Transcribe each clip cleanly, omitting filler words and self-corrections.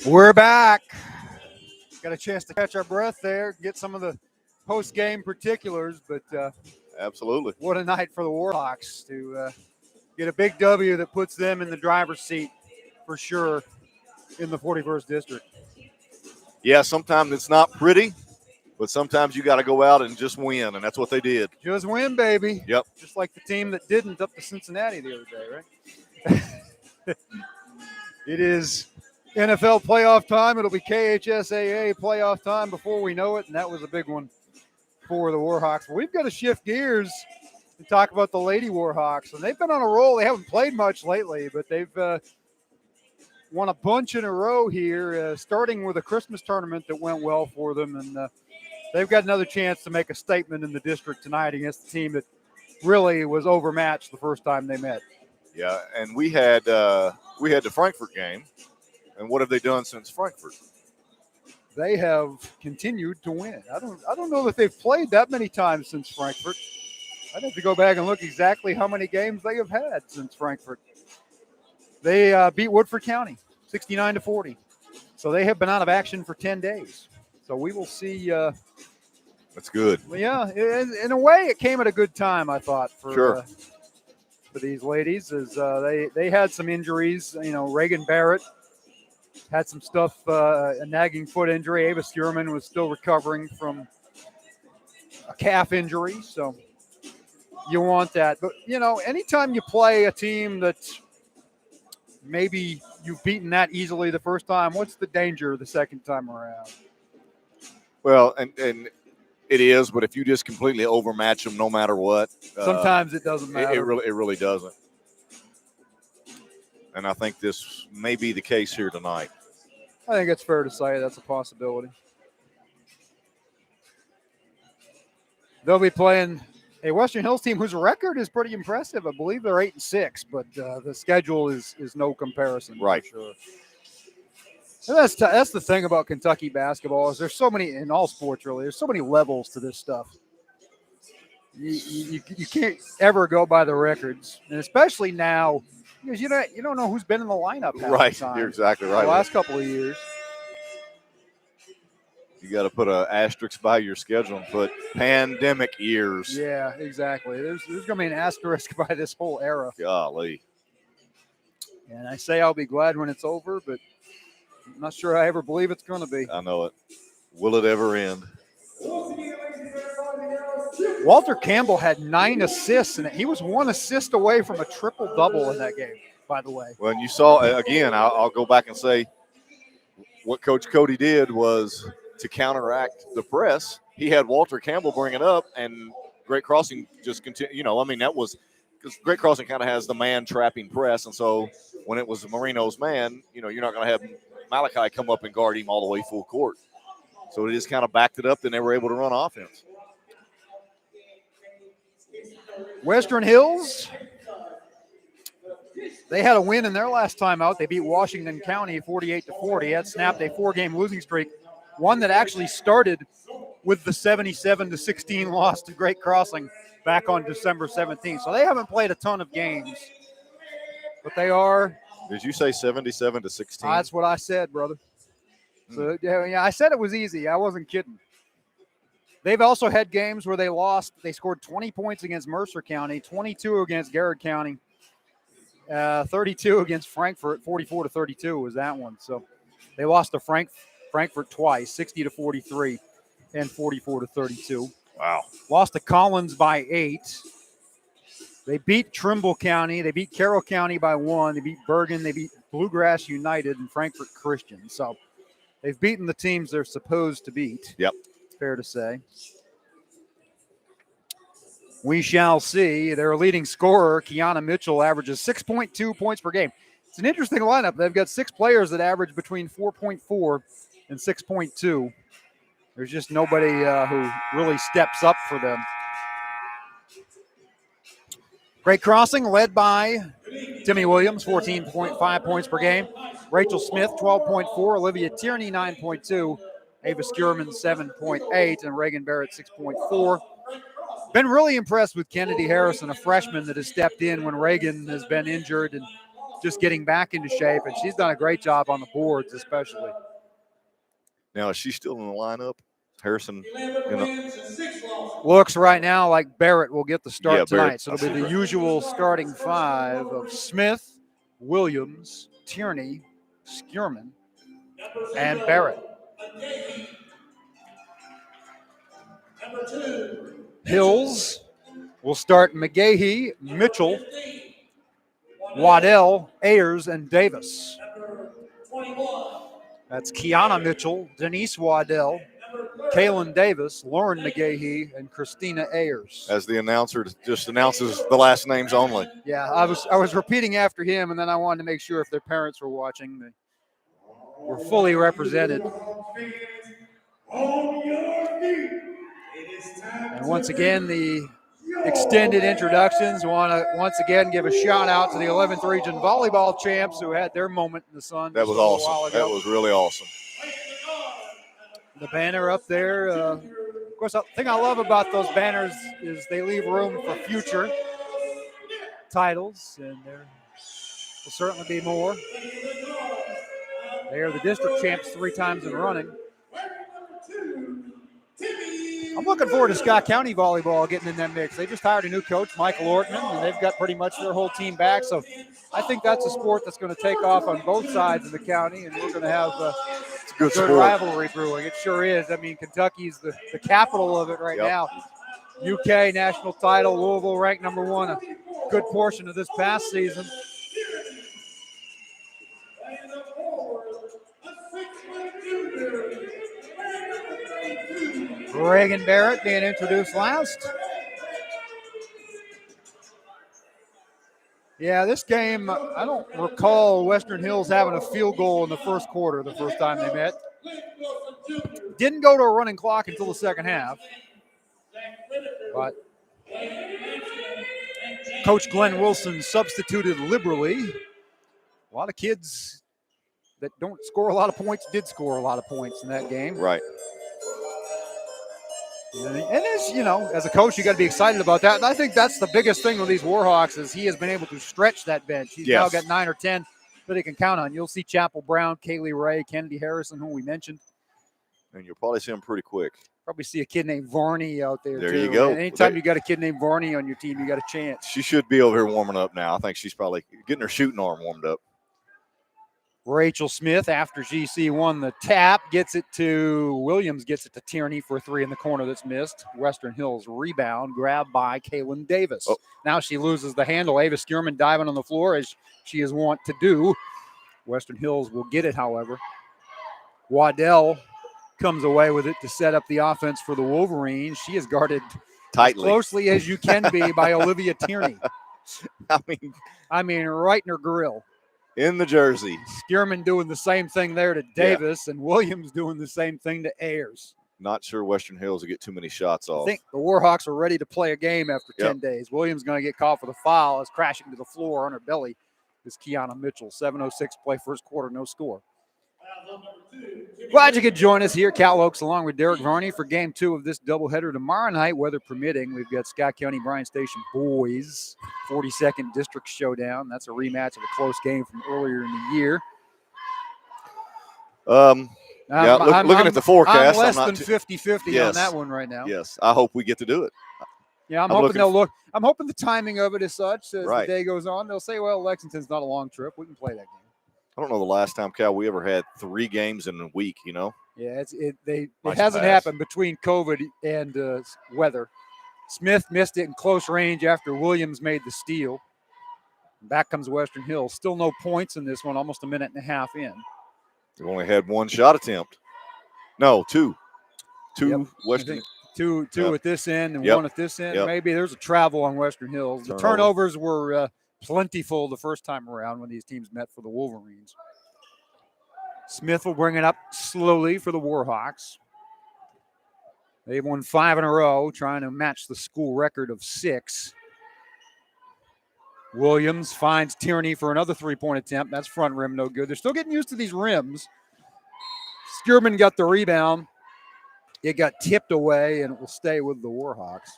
We're back. Got a chance to catch our breath there, get some of the post-game particulars, but Absolutely. what a night for the Warhawks to get a big W that puts them in the driver's seat for sure in the 41st district. Yeah, sometimes it's not pretty, but sometimes you got to go out and just win, and that's what they did. Just win, baby. Yep. Just like the team that didn't up to Cincinnati the other day, right? It is NFL playoff time. It'll be KHSAA playoff time before we know it, and that was a big one for the Warhawks. We've got to shift gears and talk about the Lady Warhawks, and they've been on a roll. They haven't played much lately, but they've won a bunch in a row here, starting with a Christmas tournament that went well for them, and they've got another chance to make a statement in the district tonight against a team that really was overmatched the first time they met. Yeah, and we had the Frankfurt game, and what have they done since Frankfurt? They have continued to win. I don't know that they've played that many times since Frankfurt. I'd have to go back and look exactly how many games they have had since Frankfurt. They beat Woodford County 69-40. So they have been out of action for 10 days. So we will see. That's good. Yeah, in a way, it came at a good time, I thought, for Sure. For these ladies, as they had some injuries. You know, Reagan Barrett had some stuff, a nagging foot injury. Ava Stearman was still recovering from a calf injury, so you want that. But, you know, anytime you play a team that maybe you've beaten that easily the first time, what's the danger the second time around? Well, and it is, but if you just completely overmatch them no matter what. Sometimes it doesn't matter. It really doesn't. And I think this may be the case here tonight. I think it's fair to say that's a possibility. They'll be playing a Western Hills team whose record is pretty impressive. I believe they're 8-6, but the schedule is no comparison. Right. For sure. And that's the thing about Kentucky basketball is there's so many, in all sports really, there's so many levels to this stuff. You can't ever go by the records, and especially now because you don't know who's been in the lineup half Right, the time. you're exactly right. The last couple of years. You got to put an asterisk by your schedule and put pandemic years. Yeah, exactly. There's going to be an asterisk by this whole era. Golly. And I say I'll be glad when it's over, but I'm not sure I ever believe it's going to be. I know it. Will it ever end? Walter Campbell had 9 assists, and he was 1 assist away from a triple-double in that game, by the way. Well, and you saw, again, I'll go back and say what Coach Cody did was to counteract the press. He had Walter Campbell bring it up, and Great Crossing just continued. That was because Great Crossing kind of has the man-trapping press, and so when it was Marino's man, you're not going to have Malachi come up and guard him all the way full court. So it just kind of backed it up, then they were able to run offense. Western Hills, they had a win in their last time out. They beat Washington County 48-40. That snapped a 4-game losing streak, one that actually started with the 77-16 loss to Great Crossing back on December 17th. So they haven't played a ton of games, but they are. Did you say 77-16? That's what I said, brother. So yeah, I said it was easy. I wasn't kidding. They've also had games where they lost. They scored 20 points against Mercer County, 22 against Garrett County, 32 against Frankfurt, 44-32 was that one. So they lost to Frankfurt twice, 60-43 and 44-32. Wow. Lost to Collins by 8. They beat Trimble County. They beat Carroll County by 1. They beat Bergen. They beat Bluegrass United and Frankfurt Christian. So they've beaten the teams they're supposed to beat. Yep. Fair to say. We shall see. Their leading scorer, Kiana Mitchell, averages 6.2 points per game. It's an interesting lineup. They've got 6 players that average between 4.4 and 6.2. There's just nobody who really steps up for them. Great Crossing led by Timmy Williams, 14.5 points per game. Rachel Smith, 12.4. Olivia Tierney, 9.2. Ava Skierman, 7.8. And Reagan Barrett, 6.4. Been really impressed with Kennedy Harrison, a freshman that has stepped in when Reagan has been injured and just getting back into shape, and she's done a great job on the boards, especially. Now, is she still in the lineup? Harrison looks right now like Barrett will get the start tonight. Barrett. So it'll be the usual starting five of Smith, Williams, Tierney, Skierman, and Barrett. Hills will start McGahee, Mitchell, Waddell, Ayers, and Davis. That's Kiana Mitchell, Denise Waddell, Kaylin Davis, Lauren McGahee, and Christina Ayers. As the announcer just announces the last names only. Yeah, I was repeating after him, and then I wanted to make sure if their parents were watching, they were fully represented. And once again, the extended introductions. Want to once again give a shout out to the 11th Region volleyball champs who had their moment in the sun. That was awesome. That was really awesome. The banner up there. Of course, the thing I love about those banners is they leave room for future titles, and there will certainly be more. They are the district champs 3 times in running. I'm looking forward to Scott County volleyball getting in that mix. They just hired a new coach, Michael Ortman, and they've got pretty much their whole team back. So I think that's a sport that's going to take off on both sides of the county, and we're going to have a good rivalry brewing. It sure is. I mean, Kentucky's the capital of it right now. UK national title, Louisville ranked #1 a good portion of this past season. Reagan Barrett being introduced last. Yeah, this game, I don't recall Western Hills having a field goal in the first quarter the first time they met. Didn't go to a running clock until the second half. But Coach Glenn Wilson substituted liberally. A lot of kids that don't score a lot of points did score a lot of points in that game. Right. And as you know, as a coach, you got to be excited about that. And I think that's the biggest thing with these Warhawks is he has been able to stretch that bench. He's now got 9 or 10 that he can count on. You'll see Chapel Brown, Kaylee Ray, Kennedy Harrison, whom we mentioned. And you'll probably see him pretty quick. Probably see a kid named Varney out there, There too. you go. And anytime you got a kid named Varney on your team, you got a chance. She should be over here warming up now. I think she's probably getting her shooting arm warmed up. Rachel Smith, after GC won the tap, gets it to Williams, gets it to Tierney for a 3 in the corner that's missed. Western Hills rebound, grabbed by Kaylin Davis. Oh. Now she loses the handle. Ava Skierman diving on the floor as she is wont to do. Western Hills will get it, however. Waddell comes away with it to set up the offense for the Wolverines. She is guarded tightly, as closely as you can be by Olivia Tierney. I mean, right in her grill. In the jersey. Skierman doing the same thing there to Davis, and Williams doing the same thing to Ayers. Not sure Western Hills will get too many shots off. I think the Warhawks are ready to play a game after 10 days. Williams going to get called for the foul as crashing to the floor on her belly is Kiana Mitchell. 7:06 play first quarter, no score. Glad you could join us here, Cal Oaks, along with Derek Varney for Game 2 of this doubleheader tomorrow night, weather permitting. We've got Scott County Bryan Station boys 42nd District Showdown. That's a rematch of a close game from earlier in the year. Looking at the forecast, I'm less than 50-50 on that one right now. Yes, I hope we get to do it. Yeah, I'm hoping the timing of it is such as the day goes on. They'll say, well, Lexington's not a long trip. We can play that game. I don't know the last time, Cal, we ever had 3 games in a week, you know? Yeah, it hasn't happened between COVID and weather. Smith missed it in close range after Williams made the steal. Back comes Western Hills. Still no points in this one, almost a minute and a half in. They've only had 1 shot attempt. No, 2. 2 Western. Two at this end and 1 at this end. Maybe there's a travel on Western Hills. The turnovers were plentiful the first time around when these teams met for the Wolverines. Smith will bring it up slowly for the Warhawks. They've won 5 in a row, trying to match the school record of 6. Williams finds Tierney for another 3-point attempt. That's front rim, no good. They're still getting used to these rims. Skierman got the rebound. It got tipped away, and it will stay with the Warhawks.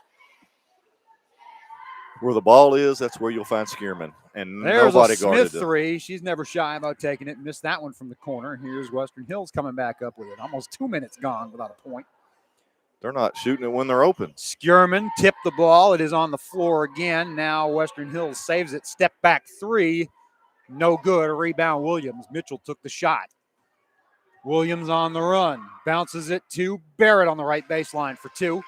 Where the ball is, that's where you'll find Skierman. And There's nobody a guarded Smith it. three. She's never shy about taking it. Missed that one from the corner. Here's Western Hills coming back up with it. Almost 2 minutes gone without a point. They're not shooting it when they're open. Skierman tipped the ball. It is on the floor again. Now Western Hills saves it. Step back three. No good. A rebound, Williams. Mitchell took the shot. Williams on the run. Bounces it to Barrett on the right baseline for two.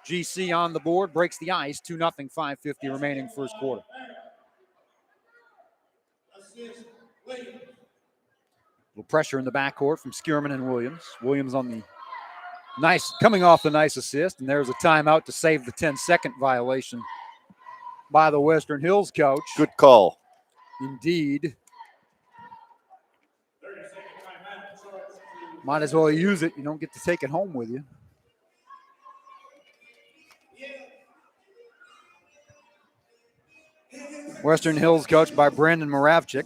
GC on the board. Breaks the ice. 2-0. 5:50 remaining first quarter. Little pressure in the backcourt from Skierman and Williams. Williams on the coming off the nice assist, and there's a timeout to save the 10-second violation by the Western Hills coach. Good call. Indeed. Might as well use it. You don't get to take it home with you. Western Hills coached by Brandon Moravchik.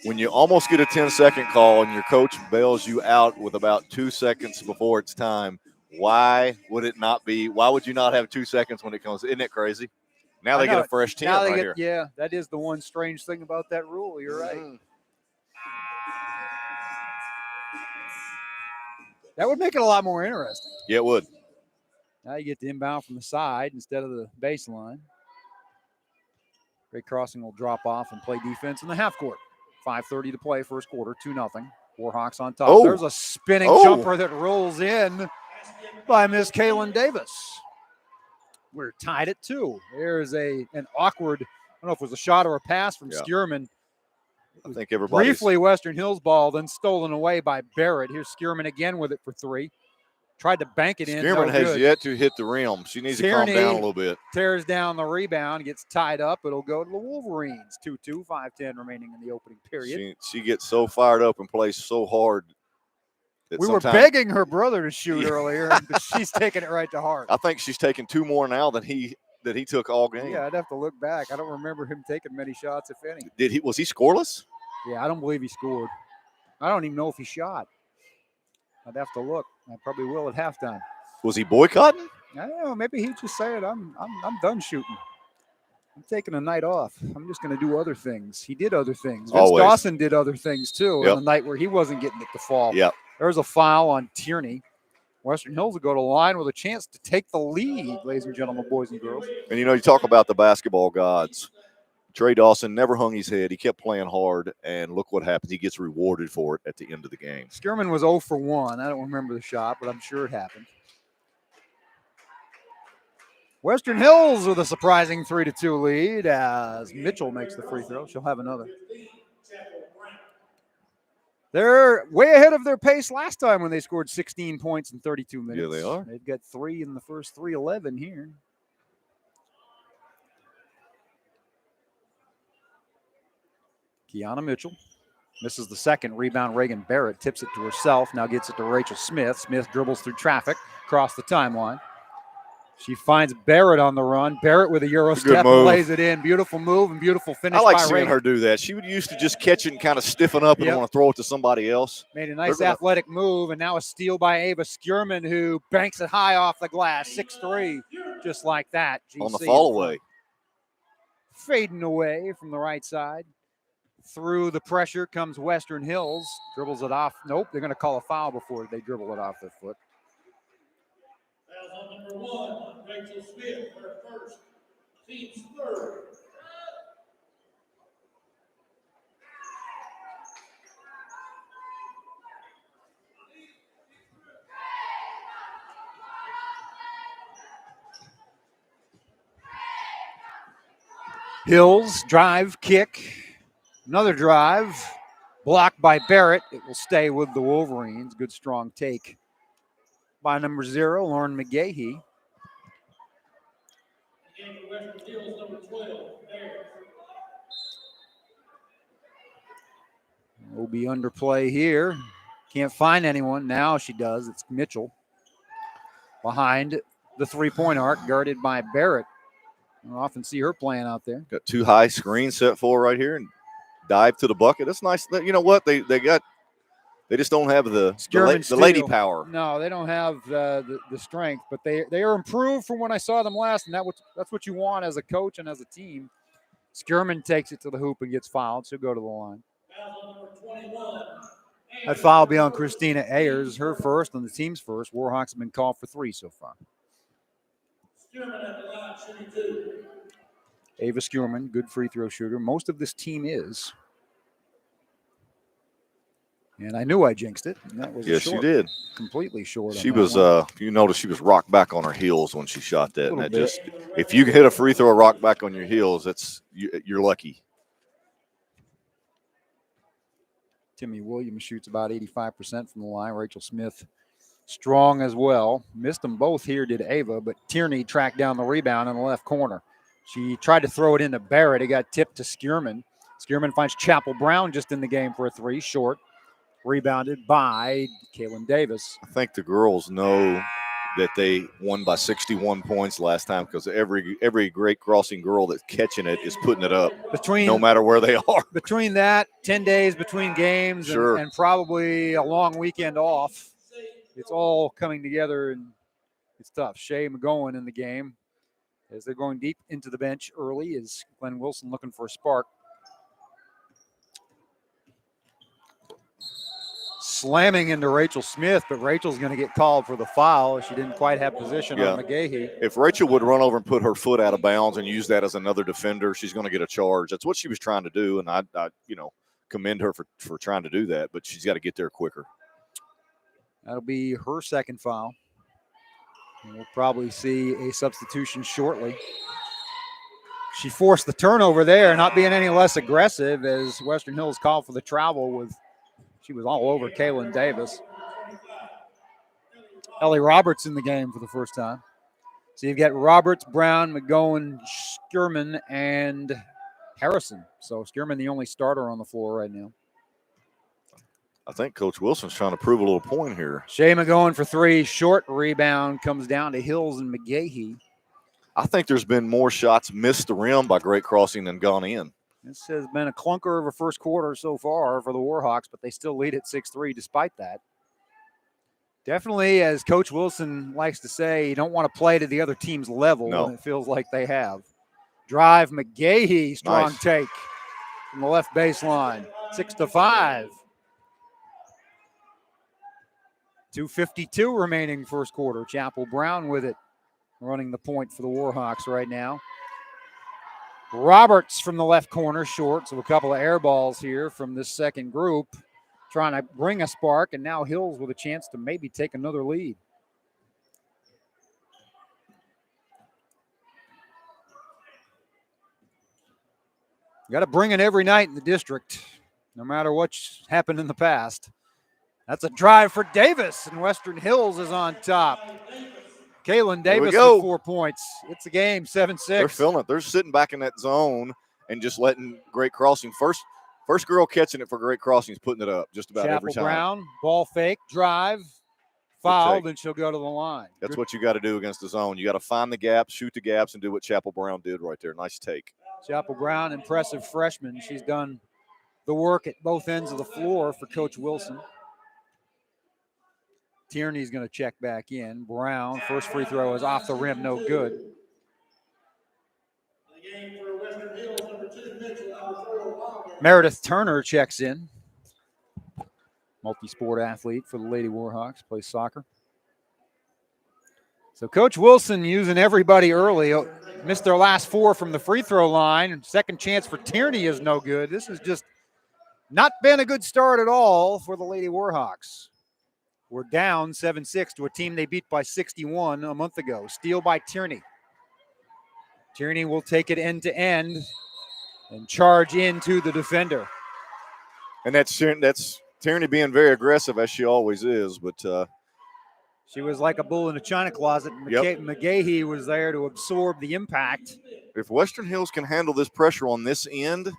When you almost get a 10-second call and your coach bails you out with about 2 seconds before it's time, why would it not be? Why would you not have 2 seconds when it comes? Isn't it crazy? Now they get a fresh 10 right here. Yeah, that is the one strange thing about that rule. You're right. That would make it a lot more interesting. Yeah, it would. Now you get the inbound from the side instead of the baseline. Great crossing will drop off and play defense in the half court. 5:30 to play, first quarter, 2-0. Warhawks on top. Oh. There's a spinning jumper that rolls in by Miss Kaylin Davis. We're tied at 2. There's an awkward, I don't know if it was a shot or a pass from Skierman. I think everybody. Briefly Western Hills ball, then stolen away by Barrett. Here's Skierman again with it for 3. Tried to bank it in. Skierman has yet to hit the rim. She needs to calm down a little bit. Tears down the rebound, gets tied up. It'll go to the Wolverines. 2-2, 5:10 remaining in the opening period. She gets so fired up and plays so hard. We were begging her brother to shoot earlier, but she's taking it right to heart. I think she's taking 2 more now than he took all game. Yeah, I'd have to look back. I don't remember him taking many shots, if any. Was he scoreless? Yeah, I don't believe he scored. I don't even know if he shot. I'd have to look. I probably will at halftime. Was he boycotting? I don't know. Maybe he just said, I'm done shooting. I'm taking a night off. I'm just going to do other things. He did other things. Vince Dawson did other things, too, on the night where he wasn't getting it to fall. Yep. There's a foul on Tierney. Western Hills will go to the line with a chance to take the lead, ladies and gentlemen, boys and girls. And, you talk about the basketball gods. Trey Dawson never hung his head. He kept playing hard, and look what happens. He gets rewarded for it at the end of the game. Skierman was 0 for 1. I don't remember the shot, but I'm sure it happened. Western Hills with a surprising 3-2 lead as Mitchell makes the free throw. She'll have another. They're way ahead of their pace last time when they scored 16 points in 32 minutes. Yeah, they are. They've got 3 in the first 3:11 here. Kiana Mitchell misses the second. Rebound, Reagan Barrett tips it to herself. Now gets it to Rachel Smith. Smith dribbles through traffic across the timeline. She finds Barrett on the run. Barrett with a Euro step and lays it in. Beautiful move and beautiful finish by Reagan. I like seeing her do that. She would used to just catch it and kind of stiffen up and want to throw it to somebody else. Made a nice athletic move, and now a steal by Ava Skierman, who banks it high off the glass. 6-3, just like that. On the fall away. Fading away from the right side. Through the pressure comes Western Hills. Dribbles it off. Nope, they're going to call a foul before they dribble it off their foot. Foul on number 1, Rachel Smith, her first, team's third. Hills, drive, kick. Another drive, blocked by Barrett. It will stay with the Wolverines. Good strong take by number 0, Lauren McGahee. Will be under play here. Can't find anyone. Now she does. It's Mitchell behind the 3-point arc, guarded by Barrett. I often see her playing out there. Got 2 high screens set for right here and dive to the bucket. That's nice. You know what? They They just don't have the Skierman lady Steel. power. No, they don't have the strength, but they are improved from when I saw them last, and that's what you want as a coach and as a team. Skierman takes it to the hoop and gets fouled. She'll go to the line. Foul number 21. That foul will be on Christina Ayers, her first and the team's first. Warhawks have been called for 3 so far. Skierman at the line, shooting 2. Ava Skierman, good free throw shooter. Most of this team is. And I knew I jinxed it. And that was Yes, you did. Completely short. She on that was, one. you notice she was rocked back on her heels when she shot that. And Little that bit. just, if you can hit a free throw rock back on your heels, you're lucky. Timmy Williams shoots about 85% from the line. Rachel Smith strong as well. Missed them both here, did Ava, but Tierney tracked down the rebound in the left corner. She tried to throw it into Barrett. It got tipped to Skierman. Skierman finds Chapel Brown just in the game for a 3, short. Rebounded by Kaylin Davis. I think the girls know that they won by 61 points last time because every Great Crossing girl that's catching it is putting it up, no matter where they are. Between that, 10 days between games, Sure. and probably a long weekend off, it's all coming together, and it's tough. Shay McGowan in the game as they're going deep into the bench early is Glenn Wilson looking for a spark. Slamming into Rachel Smith, but Rachel's going to get called for the foul. She didn't quite have position on McGahee. If Rachel would run over and put her foot out of bounds and use that as another defender, she's going to get a charge. That's what she was trying to do, and I commend her for trying to do that, but she's got to get there quicker. That'll be her second foul. And we'll probably see a substitution shortly. She forced the turnover there, not being any less aggressive as Western Hills called for the travel with she was all over Kaylin Davis. Ellie Roberts in the game for the first time. So you've got Roberts, Brown, McGowan, Skierman, and Harrison. So Skierman the only starter on the floor right now. I think Coach Wilson's trying to prove a little point here. Shay McGowan for 3, short rebound comes down to Hills and McGahee. I think there's been more shots missed the rim by Great Crossing than gone in. This has been a clunker of a first quarter so far for the Warhawks, but they still lead at 6-3 despite that. Definitely, as Coach Wilson likes to say, you don't want to play to the other team's level, and it feels like they have. Drive, McGahee, strong take from the left baseline, 6-5. 2:52 remaining first quarter. Chapel Brown with it, running the point for the Warhawks right now. Roberts from the left corner, short, so a couple of air balls here from this second group, trying to bring a spark, and now Hills with a chance to maybe take another lead. Got to bring it every night in the district, no matter what's happened in the past. That's a drive for Davis, and Western Hills is on top. Kaylin Davis with 4 points. It's a game, 7-6. They're feeling it. They're sitting back in that zone and just letting Great Crossing first girl catching it for Great Crossing is putting it up just about every time. Chapel Brown, ball fake, drive, fouled, and she'll go to the line. That's what you got to do against the zone. You got to find the gaps, shoot the gaps, and do what Chapel Brown did right there. Nice take. Chapel Brown, impressive freshman. She's done the work at both ends of the floor for Coach Wilson. Tierney's going to check back in. Brown, first free throw is off the rim, no good. Meredith Turner checks in. Multi-sport athlete for the Lady Warhawks, plays soccer. So Coach Wilson using everybody early. Missed their last 4 from the free throw line. Second chance for Tierney is no good. This has just not been a good start at all for the Lady Warhawks. We're down 7-6 to a team they beat by 61 a month ago. Steal by Tierney. Tierney will take it end to end and charge into the defender. And that's Tierney being very aggressive, as she always is. But she was like a bull in a china closet. McGahee was there to absorb the impact. If Western Hills can handle this pressure on this end,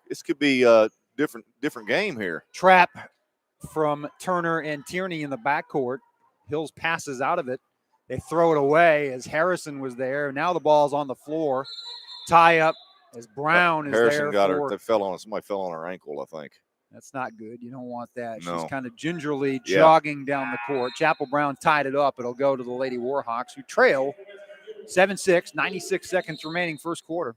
this could be a different game here. Trap from Turner and Tierney in the backcourt. Hills passes out of it. They throw it away as Harrison was there. Now the ball's on the floor. Tie up as Brown is Harrison there. got her. Somebody fell on her ankle, I think. That's not good. You don't want that. No. She's kind of gingerly jogging down the court. Chapel Brown tied it up. It'll go to the Lady Warhawks, who trail 7-6, 96 seconds remaining first quarter.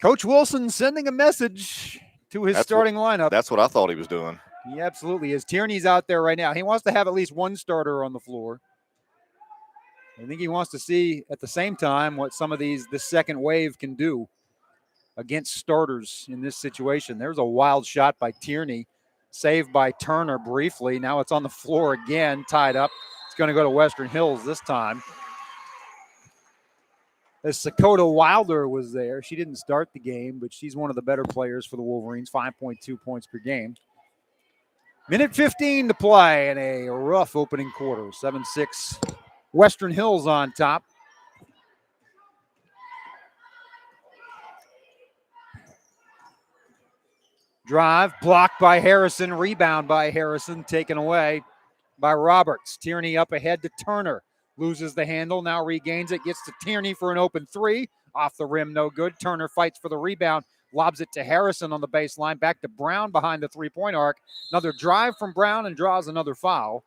Coach Wilson sending a message to his starting lineup. That's what I thought he was doing. He absolutely is. Tierney's out there right now. He wants to have at least one starter on the floor. I think he wants to see at the same time what some of this second wave can do against starters in this situation. There's a wild shot by Tierney, saved by Turner briefly. Now it's on the floor again, tied up. It's going to go to Western Hills this time. As Sakota Wilder was there, she didn't start the game, but she's one of the better players for the Wolverines, 5.2 points per game. Minute 15 to play in a rough opening quarter. 7-6, Western Hills on top. Drive, blocked by Harrison, rebound by Harrison, taken away by Roberts. Tierney up ahead to Turner. Loses the handle, now regains it, gets to Tierney for an open three. Off the rim, no good. Turner fights for the rebound, lobs it to Harrison on the baseline. Back to Brown behind the three-point arc. Another drive from Brown and draws another foul.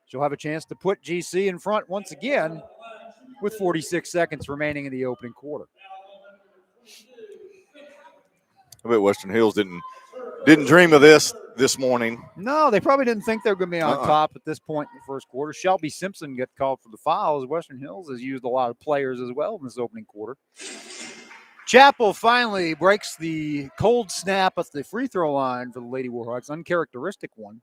She'll have a chance to put GC in front once again with 46 seconds remaining in the opening quarter. I bet Western Hills didn't dream of this morning. No, they probably didn't think they were going to be on top at this point in the first quarter. Shelby Simpson got called for the fouls. Western Hills has used a lot of players as well in this opening quarter. Chapel finally breaks the cold snap at the free throw line for the Lady Warhawks. Uncharacteristic one.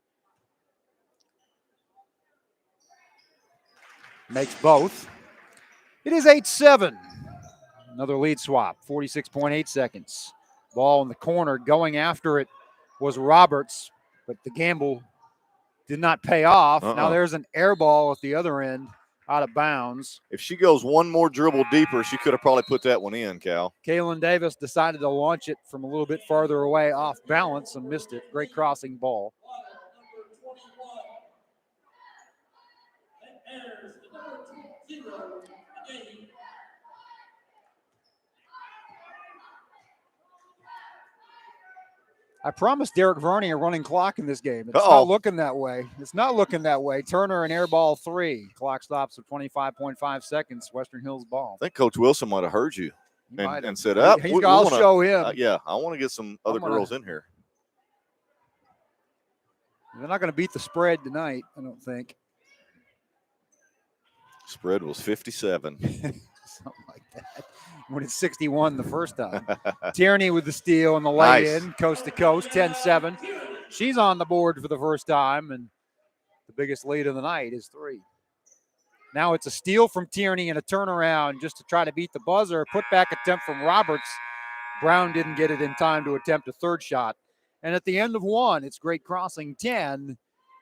Makes both. It is 8-7. Another lead swap, 46.8 seconds. Ball in the corner, going after it was Roberts, but the gamble did not pay off. Now there's an air ball at the other end, out of bounds. If she goes one more dribble deeper, she could have probably put that one in, Cal. Kaylin Davis decided to launch it from a little bit farther away off balance and missed it. Great crossing ball. I promised Derek Varney a running clock in this game. It's not looking that way. It's not looking that way. Turner and air ball 3. Clock stops at 25.5 seconds. Western Hills ball. I think Coach Wilson might have heard you and said, I'll show him. I want to get some other girls in here. They're not going to beat the spread tonight, I don't think. Spread was 57. Something like that. When it's 61 the first time. Tierney with the steal and the lay-in, coast to coast, 10-7. She's on the board for the first time, and the biggest lead of the night is 3. Now it's a steal from Tierney and a turnaround just to try to beat the buzzer. Put-back attempt from Roberts. Brown didn't get it in time to attempt a third shot. And at the end of 1, it's great crossing 10,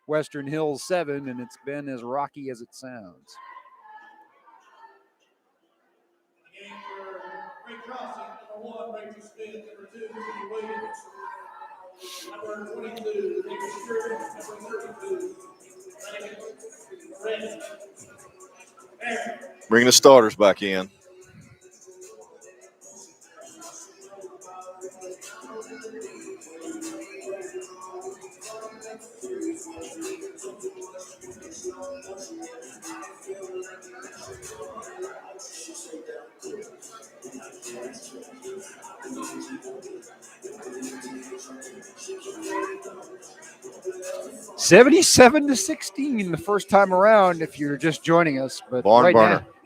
Western Hills 7, and it's been as rocky as it sounds. Great crossing, number 1, Rachel Smith, number 2, Judy Williams, number 22, Nick Stewart, number 32, Red. Bringing the starters back in. $77-16 the first time around if you're just joining us. But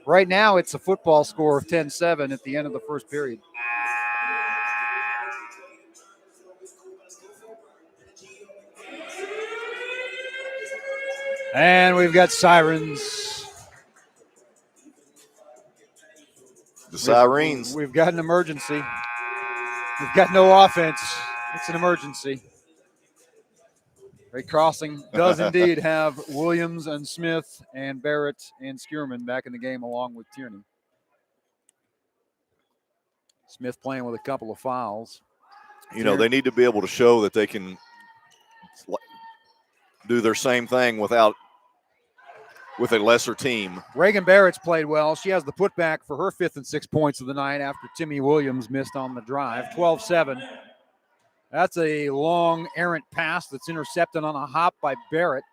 right now it's a football score of 10-7 at the end of the first period. And we've got sirens. The sirens. We've got an emergency. We've got no offense. It's an emergency. Great crossing does indeed have Williams and Smith and Barrett and Skierman back in the game along with Tierney. Smith playing with a couple of fouls. You know, they need to be able to show that they can do their same thing without with a lesser team. Reagan Barrett's played well. She has the putback for her 5th and 6th points of the night after Timmy Williams missed on the drive. 12-7. That's a long errant pass that's intercepted on a hop by Barrett.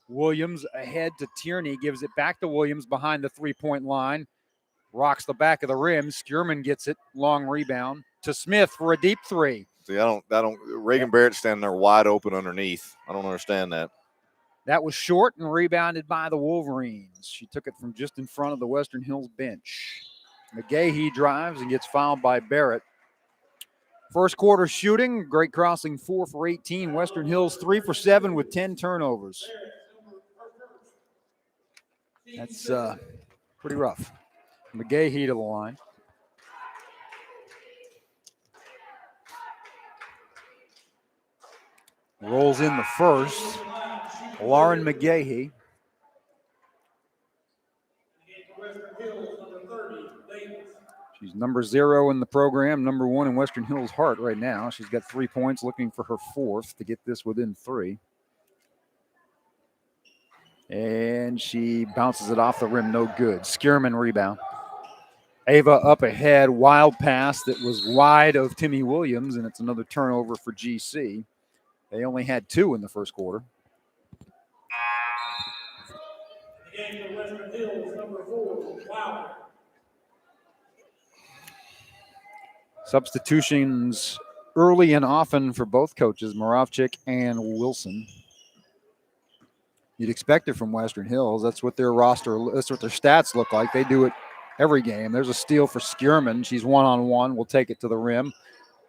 Williams ahead to Tierney, gives it back to Williams behind the 3-point line. Rocks the back of the rim. Skierman gets it. Long rebound to Smith for a deep 3. See, I don't. Reagan Barrett standing there wide open underneath. I don't understand that. That was short and rebounded by the Wolverines. She took it from just in front of the Western Hills bench. McGahee drives and gets fouled by Barrett. First quarter shooting, Great Crossing 4 for 18. Western Hills 3 for 7 with 10 turnovers. That's pretty rough. McGahee to the line. Rolls in the first. Lauren McGahee. She's number 0 in the program, number 1 in Western Hills' heart right now. She's got 3 points, looking for her 4th to get this within 3. And she bounces it off the rim, no good. Skierman rebound. Ava up ahead, wild pass that was wide of Timmy Williams, and it's another turnover for GC. They only had 2 in the first quarter. Game for Western Hills, number 4, Wilder. Substitutions early and often for both coaches, Moravchik and Wilson. You'd expect it from Western Hills. That's what their roster, that's what their stats look like. They do it every game. There's a steal for Skierman. She's one-on-one. Will take it to the rim.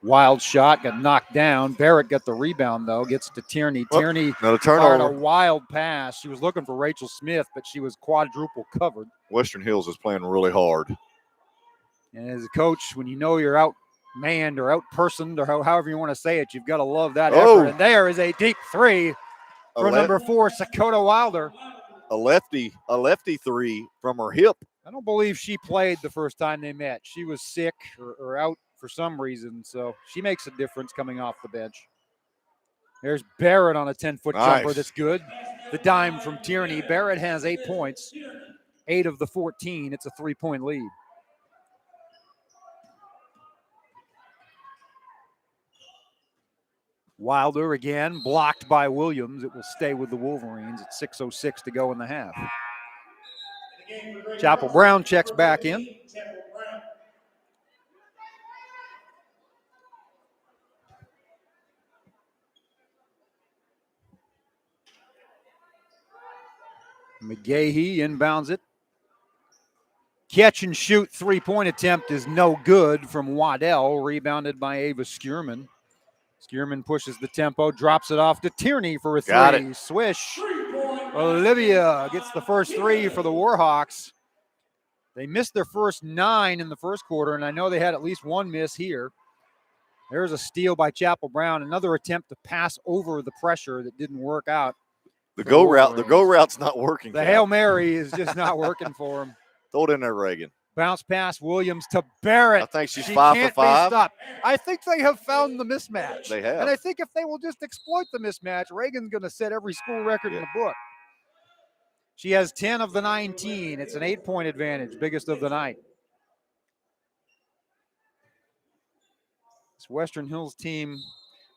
Wild shot, got knocked down. Barrett got the rebound, though. Gets to Tierney. Tierney fired a wild pass. She was looking for Rachel Smith, but she was quadruple covered. Western Hills is playing really hard. And as a coach, when you know you're outmanned or outpersoned or however you want to say it, you've got to love that effort. And there is a deep 3 for number 4, Sakota Wilder. A lefty 3 from her hip. I don't believe she played the first time they met. She was sick or out for some reason, so she makes a difference coming off the bench. There's Barrett on a 10-foot jumper that's good. The dime from Tierney. Barrett has 8 points, 8 of the 14. It's a 3-point lead. Wilder again, blocked by Williams. It will stay with the Wolverines at 6:06 to go in the half. Chapel Brown checks back in. McGahee inbounds it. Catch and shoot 3-point attempt is no good from Waddell, rebounded by Ava Skierman. Skierman pushes the tempo, drops it off to Tierney for a 3. Swish. Olivia gets the first 3 for the Warhawks. They missed their first 9 in the first quarter, and I know they had at least one miss here. There's a steal by Chapel Brown. Another attempt to pass over the pressure that didn't work out. The go route's not working. The Hail Mary is just not working for him. Throw it in there, Reagan. Bounce pass, Williams to Barrett. I think she's she 5 can't for 5. Be stopped. I think they have found the mismatch. They have. And I think if they will just exploit the mismatch, Reagan's going to set every school record in the book. She has 10 of the 19. It's an 8-point advantage, biggest of the night. This Western Hills team,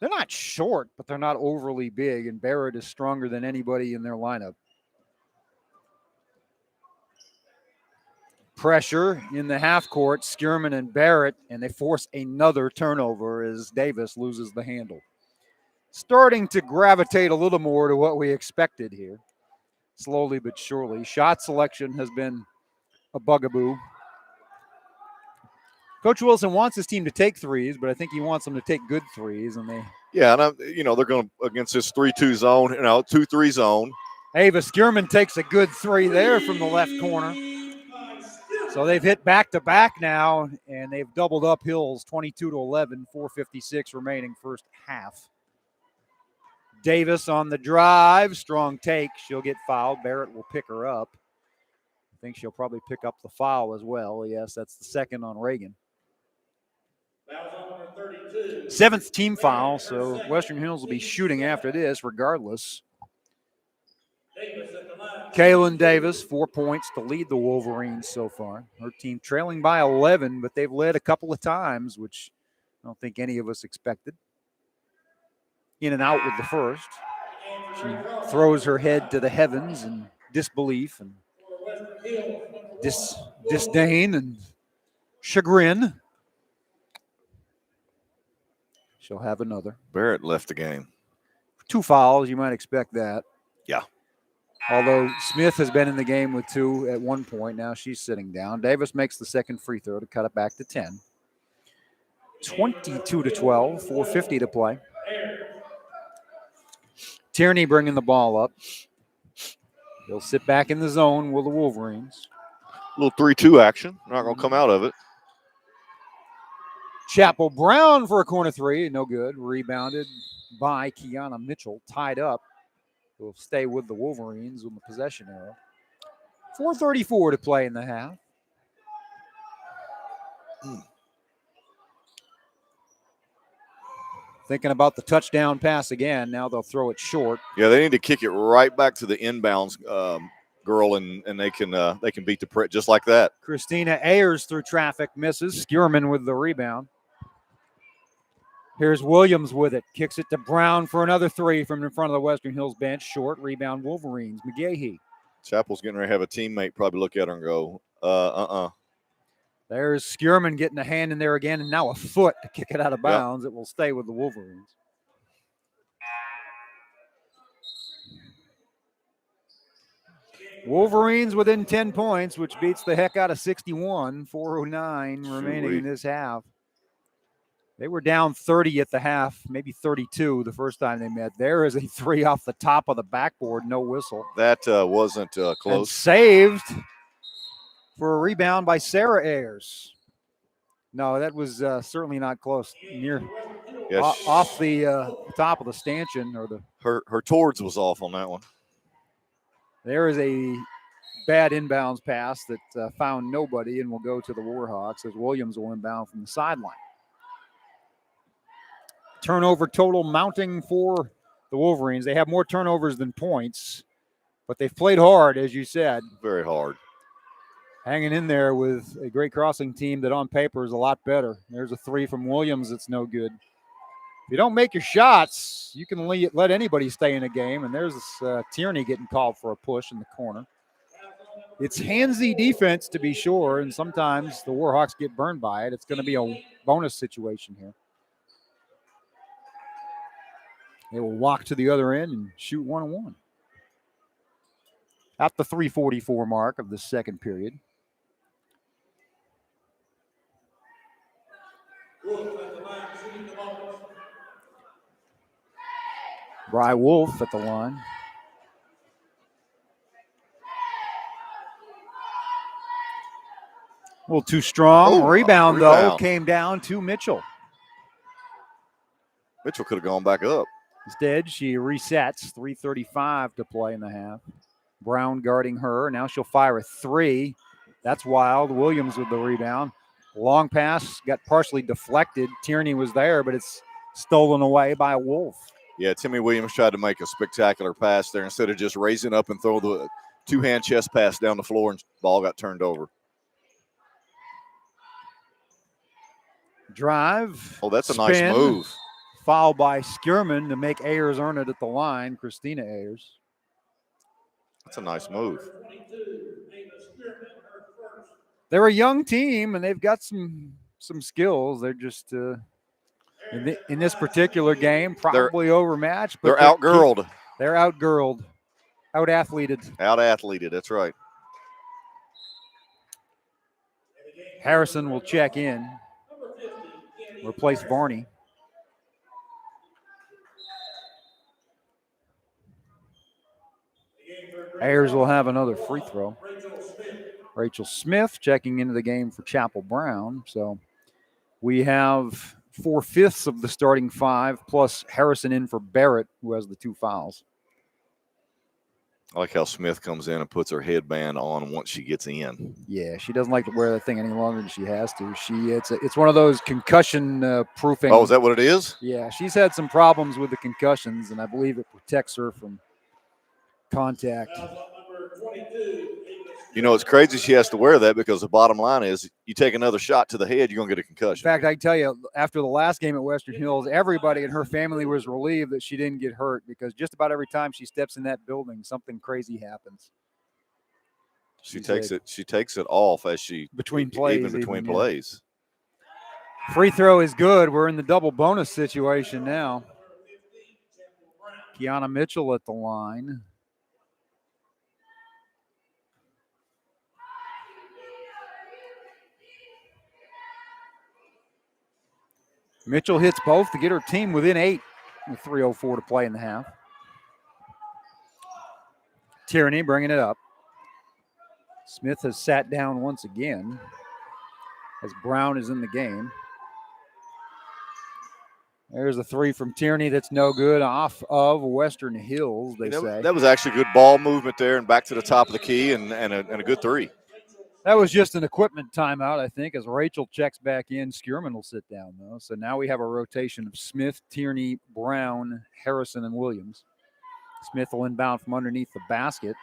they're not short, but they're not overly big, and Barrett is stronger than anybody in their lineup. Pressure in the half court, Skierman and Barrett, and they force another turnover as Davis loses the handle. Starting to gravitate a little more to what we expected here, slowly but surely. Shot selection has been a bugaboo. Coach Wilson wants his team to take threes, but I think he wants them to take good threes, and they. Yeah, and they're going to against this 3-2 zone, 2-3 zone. Ava Skierman takes a good 3 there from the left corner. So they've hit back-to-back now, and they've doubled up Hills, 22-11, 4:56 remaining first half. Davis on the drive, strong take. She'll get fouled. Barrett will pick her up. I think she'll probably pick up the foul as well. Yes, that's the second on Reagan. 7th team foul, so Western Hills will be shooting after this regardless. Kaylin Davis, 4 points to lead the Wolverines so far. Her team trailing by 11, but they've led a couple of times, which I don't think any of us expected. In and out with the first. She throws her head to the heavens in disbelief and disdain and chagrin. She'll have another. Barrett left the game. 2 fouls, you might expect that. Yeah. Although Smith has been in the game with 2 at one point. Now she's sitting down. Davis makes the second free throw to cut it back to 10. 22-12, 4:50 to play. Tierney bringing the ball up. They'll sit back in the zone with the Wolverines. A little 3-2 action. Not going to come out of it. Chapel Brown for a corner 3. No good. Rebounded by Kiana Mitchell. Tied up. Will stay with the Wolverines with the possession arrow. 4:34 to play in the half. Thinking about the touchdown pass again. Now they'll throw it short. Yeah, they need to kick it right back to the inbounds girl, and they can beat the press just like that. Christina Ayers through traffic misses. Skierman with the rebound. Here's Williams with it. Kicks it to Brown for another 3 from in front of the Western Hills bench. Short rebound Wolverines. McGahee. Chapel's getting ready to have a teammate probably look at her and go, There's Skierman getting a hand in there again, and now a foot to kick it out of bounds. It will stay with the Wolverines. Wolverines within 10 points, which beats the heck out of 61. 4:09 remaining in this half. They were down 30 at the half, maybe 32 the first time they met. There is a 3 off the top of the backboard, no whistle. That wasn't close. And saved for a rebound by Sarah Ayers. No, that was certainly not close. Off the top of the stanchion or the. Her towards was off on that one. There is a bad inbounds pass that found nobody and will go to the Warhawks as Williams will inbound from the sideline. Turnover total mounting for the Wolverines. They have more turnovers than points, but they've played hard, as you said. Very hard. Hanging in there with a great crossing team that on paper is a lot better. There's a 3 from Williams that's no good. If you don't make your shots, you can let anybody stay in a game, and there's this Tierney getting called for a push in the corner. It's handsy defense to be sure, and sometimes the Warhawks get burned by it. It's going to be a bonus situation here. They will walk to the other end and shoot 1-on-1. At the 3:44 mark of the second period. Bry Wolf at the line. A little too strong. Rebound, though, came down to Mitchell. Mitchell could have gone back up. Instead, she resets. 3:35 to play in the half. Brown guarding her. Now she'll fire a 3. That's wild. Williams with the rebound. Long pass got partially deflected. Tierney was there, but it's stolen away by Wolf. Yeah, Timmy Williams tried to make a spectacular pass there instead of just raising up and throw the 2-hand chest pass down the floor, and the ball got turned over. Drive. Oh, that's a spin, nice move. Foul by Skierman to make Ayers earn it at the line. Christina Ayers. That's a nice move. They're a young team, and they've got some skills. They're just in this particular game probably overmatched. But they're outgirled. They're outgirled, out-athleted. Out-athleted, that's right. Harrison will check in, replace Varney. Ayers will have another free throw. Rachel Smith checking into the game for Chapel Brown. So we have 4/5 of the starting 5, plus Harrison in for Barrett, who has the 2 fouls. I like how Smith comes in and puts her headband on once she gets in. Yeah, she doesn't like to wear that thing any longer than she has to. It's one of those concussion proofing. Oh, is that what it is? Yeah, she's had some problems with the concussions, and I believe it protects her from contact. Number 22. You know, it's crazy she has to wear that because the bottom line is you take another shot to the head, you're going to get a In concussion. fact, I can tell you, after the last game at Western Hills, everybody in her family was relieved that she didn't get hurt because just about every time she steps in that building, something crazy happens. She takes it off as she between plays, even between yeah. plays. Free throw is good. We're in the double bonus situation now. Kiana Mitchell at the line. Mitchell hits both to get her team within 8 with 3:04 to play in the half. Tierney bringing it up. Smith has sat down once again as Brown is in the game. There's a three from Tierney that's no good off of Western Hills, they say. That was actually good ball movement there and back to the top of the key and a good three. That was just an equipment timeout, I think, as Rachel checks back in. Skierman will sit down, though. So now we have a rotation of Smith, Tierney, Brown, Harrison, and Williams. Smith will inbound from underneath the basket.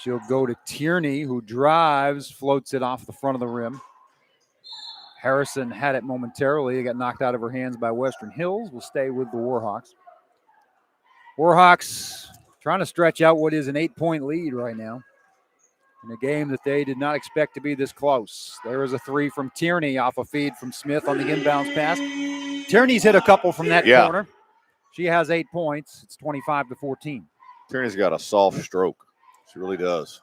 She'll go to Tierney, who drives, floats it off the front of the rim. Harrison had it momentarily. It got knocked out of her hands by Western Hills. Will stay with the Warhawks. Warhawks trying to stretch out what is an 8-point lead right now in a game that they did not expect to be this close. There is a three from Tierney off a feed from Smith on the inbounds pass. Tierney's hit a couple from that corner. She has 8 points. It's 25-14. Tierney's got a soft stroke. She really does.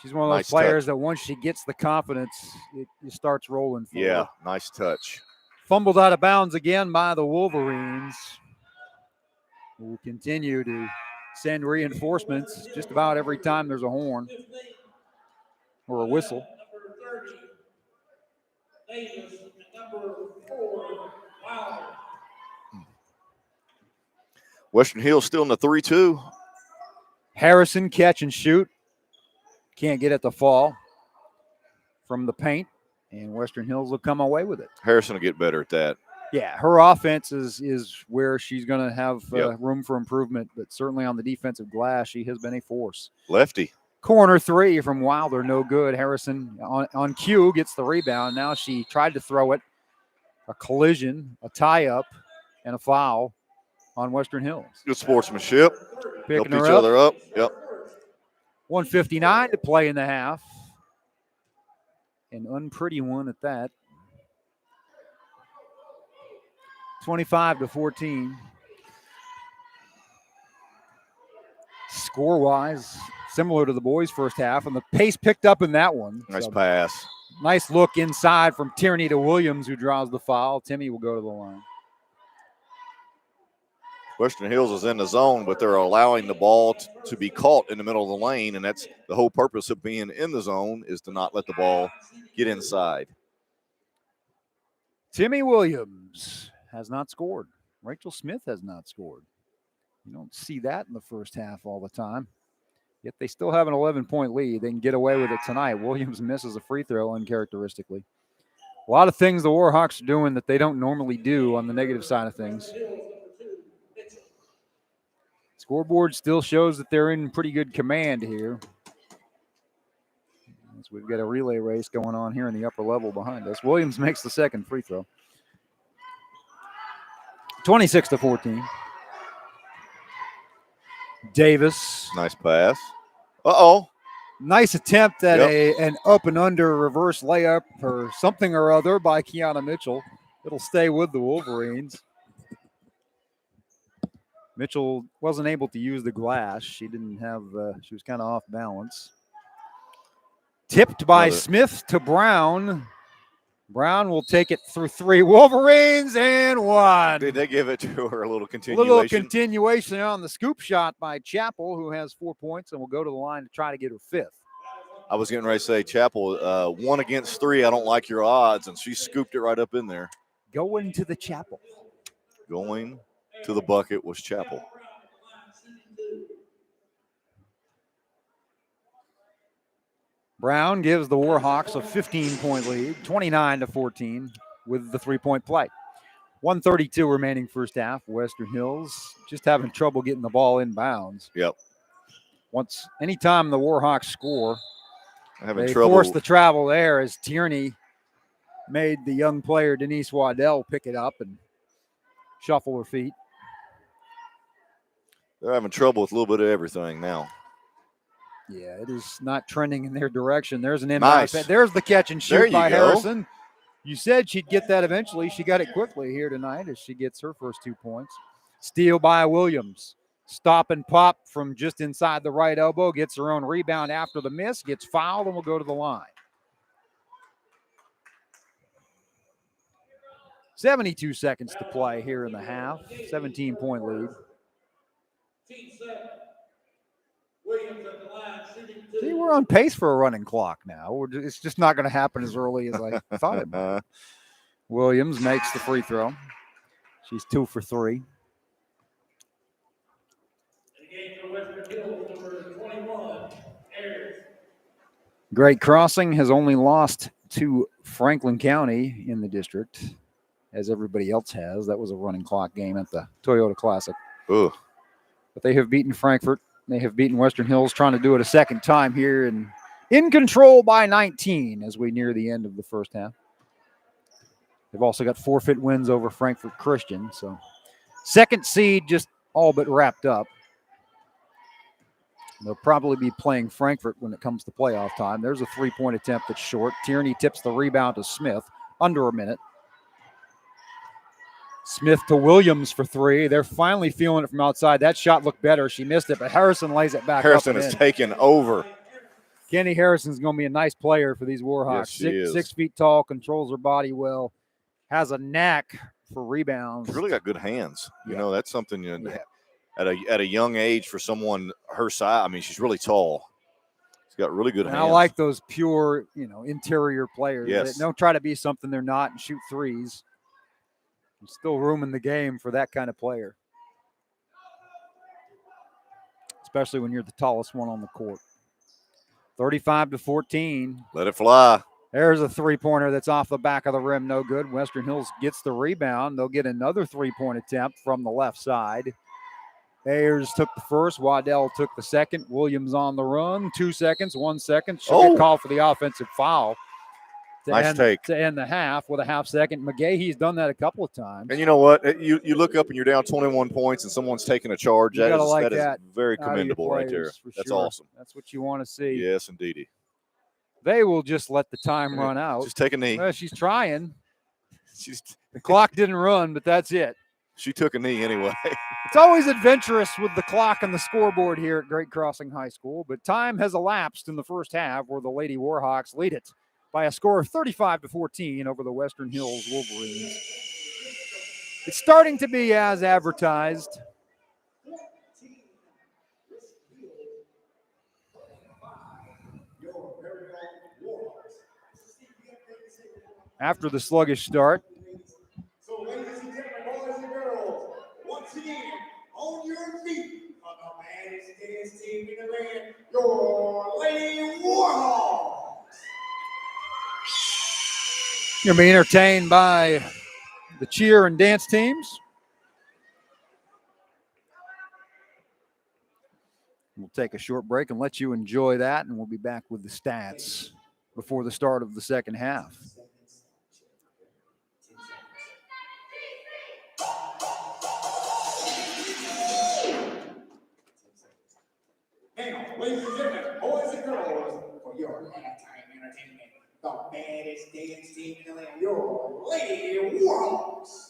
She's one of those players that once she gets the confidence, it starts rolling for her. Nice touch. Fumbled out of bounds again by the Wolverines. We'll continue to send reinforcements just about every time there's a horn or a whistle. Number 30, Davis, and number 4, Wilder. Western Hills still in the 3-2. Harrison catch and shoot. Can't get it to fall from the paint, and Western Hills will come away with it. Harrison will get better at that. Yeah, her offense is where she's going to have room for improvement, but certainly on the defensive glass, she has been a force. Lefty. Corner three from Wilder, no good. Harrison on cue gets the rebound. Now she tried to throw it. A collision, a tie-up, and a foul on Western Hills. Good sportsmanship. Picking Help her each other up. Yep. 1:59 to play in the half. An unpretty one at that. 25-14. Score-wise, similar to the boys' first half, and the pace picked up in that one. Nice pass. Nice look inside from Tierney to Williams, who draws the foul. Timmy will go to the line. Western Hills is in the zone, but they're allowing the ball to be caught in the middle of the lane, and that's the whole purpose of being in the zone is to not let the ball get inside. Timmy Williams has not scored. Rachel Smith has not scored. You don't see that in the first half all the time. Yet they still have an 11-point lead. They can get away with it tonight. Williams misses a free throw uncharacteristically. A lot of things the Warhawks are doing that they don't normally do on the negative side of things. Scoreboard still shows that they're in pretty good command here. So we've got a relay race going on here in the upper level behind us. Williams makes the second free throw. 26-14. Davis. Nice pass. Uh-oh. Nice attempt at an up and under reverse layup or something or other by Kiana Mitchell. It'll stay with the Wolverines. Mitchell wasn't able to use the glass. She didn't have, she was kind of off balance. Tipped by Smith to Brown. Brown will take it through three. Wolverines and one. Did they give it to her a little continuation? A little continuation on the scoop shot by Chappell, who has 4 points and will go to the line to try to get her fifth. I was getting ready to say, Chappell, 1 against 3. I don't like your odds, and she scooped it right up in there. Going to the Chappell. Going to the bucket was Chappell. Brown gives the Warhawks a 15-point lead, 29-14 with the 3-point play. 1:32 remaining first half. Western Hills just having trouble getting the ball in bounds. Yep. Anytime the Warhawks score, Having they trouble. force the travel there as Tierney made the young player Denise Waddell pick it up and shuffle her feet. They're having trouble with a little bit of everything now. Yeah, it is not trending in their direction. There's an Nice. inbound. There's the catch and There shoot you by go. Harrison. You said she'd get that eventually. She got it quickly here tonight as she gets her first 2 points. Steal by Williams. Stop and pop from just inside the right elbow. Gets her own rebound after the miss. Gets fouled and will go to the line. 72 seconds to play here in the half. 17-point lead. Team 7. Williams at the line, shooting 2. See, we're on pace for a running clock now. It's just not going to happen as early as I thought it might. Williams makes the free throw. She's 2 for 3. In the game for Western Hills, number 21, Ayers. Great Crossing has only lost to Franklin County in the district, as everybody else has. That was a running clock game at the Toyota Classic. Ugh. But they have beaten Frankfort. They have beaten Western Hills, trying to do it a second time here, and in control by 19 as we near the end of the first half. They've also got forfeit wins over Frankfort Christian. So second seed just all but wrapped up. They'll probably be playing Frankfort when it comes to playoff time. There's a 3-point attempt that's short. Tierney tips the rebound to Smith. Under a minute. Smith to Williams for 3. They're finally feeling it from outside. That shot looked better. She missed it, but Harrison lays it back Harrison up. is taken over. Kenny Harrison's going to be a nice player for these Warhawks. Yes, 6 feet tall, controls her body well, has a knack for rebounds. She's really got good hands. You Yeah. know, that's something Yeah. at a young age for someone her size. I mean, she's really tall. She's got really good And hands. I like those pure, interior players Yes. that don't try to be something they're not and shoot threes. There's still room in the game for that kind of player, especially when you're the tallest one on the court. 35-14. Let it fly. There's a 3-pointer that's off the back of the rim. No good. Western Hills gets the rebound. They'll get another 3-point attempt from the left side. Ayers took the first. Waddell took the second. Williams on the run. 2 seconds, 1 second. She'll get called for the offensive foul. Nice take. To end the half with a half second. McGahee's done that a couple of times. And you know what? You look up and you're down 21 points and someone's taking a charge. You gotta like that that is very out of your commendable right there. players, for That's sure. awesome. That's what you want to see. Yes, indeedy. They will just let the time run out. Just take a knee. Well, she's trying. She's The clock didn't run, but that's it. She took a knee anyway. It's always adventurous with the clock and the scoreboard here at Great Crossing High School, but time has elapsed in the first half where the Lady Warhawks lead it by a score of 35-14 over the Western Hills Wolverines. It's starting to be as advertised. After the sluggish start, So, ladies and gentlemen, boys and girls, once again, on your feet, for the baddest dance team in the land, your Lady Warhawks. you'll be entertained by the cheer and dance teams. We'll take a short break and let you enjoy that, and we'll be back with the stats before the start of the second half. Now, ladies and gentlemen, boys and girls, for your halftime entertainment, the baddest dance team in the land, your Lady Warhawks.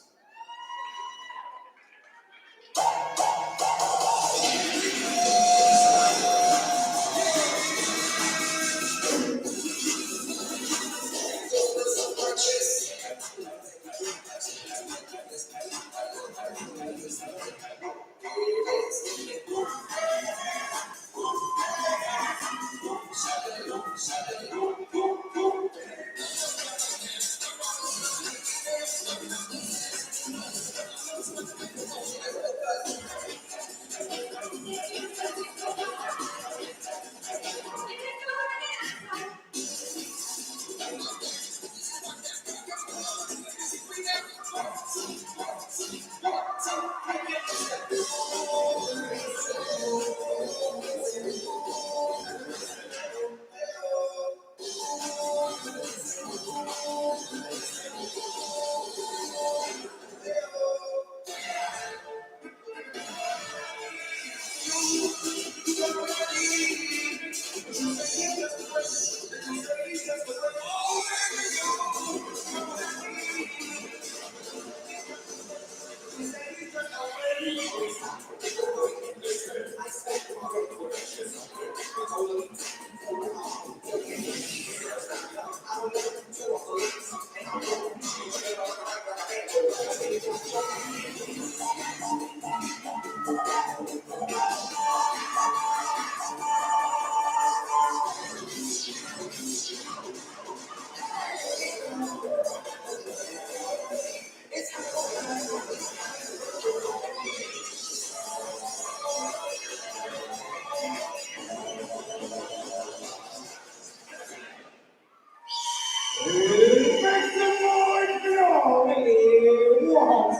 Make some noise for your lady Warhawks.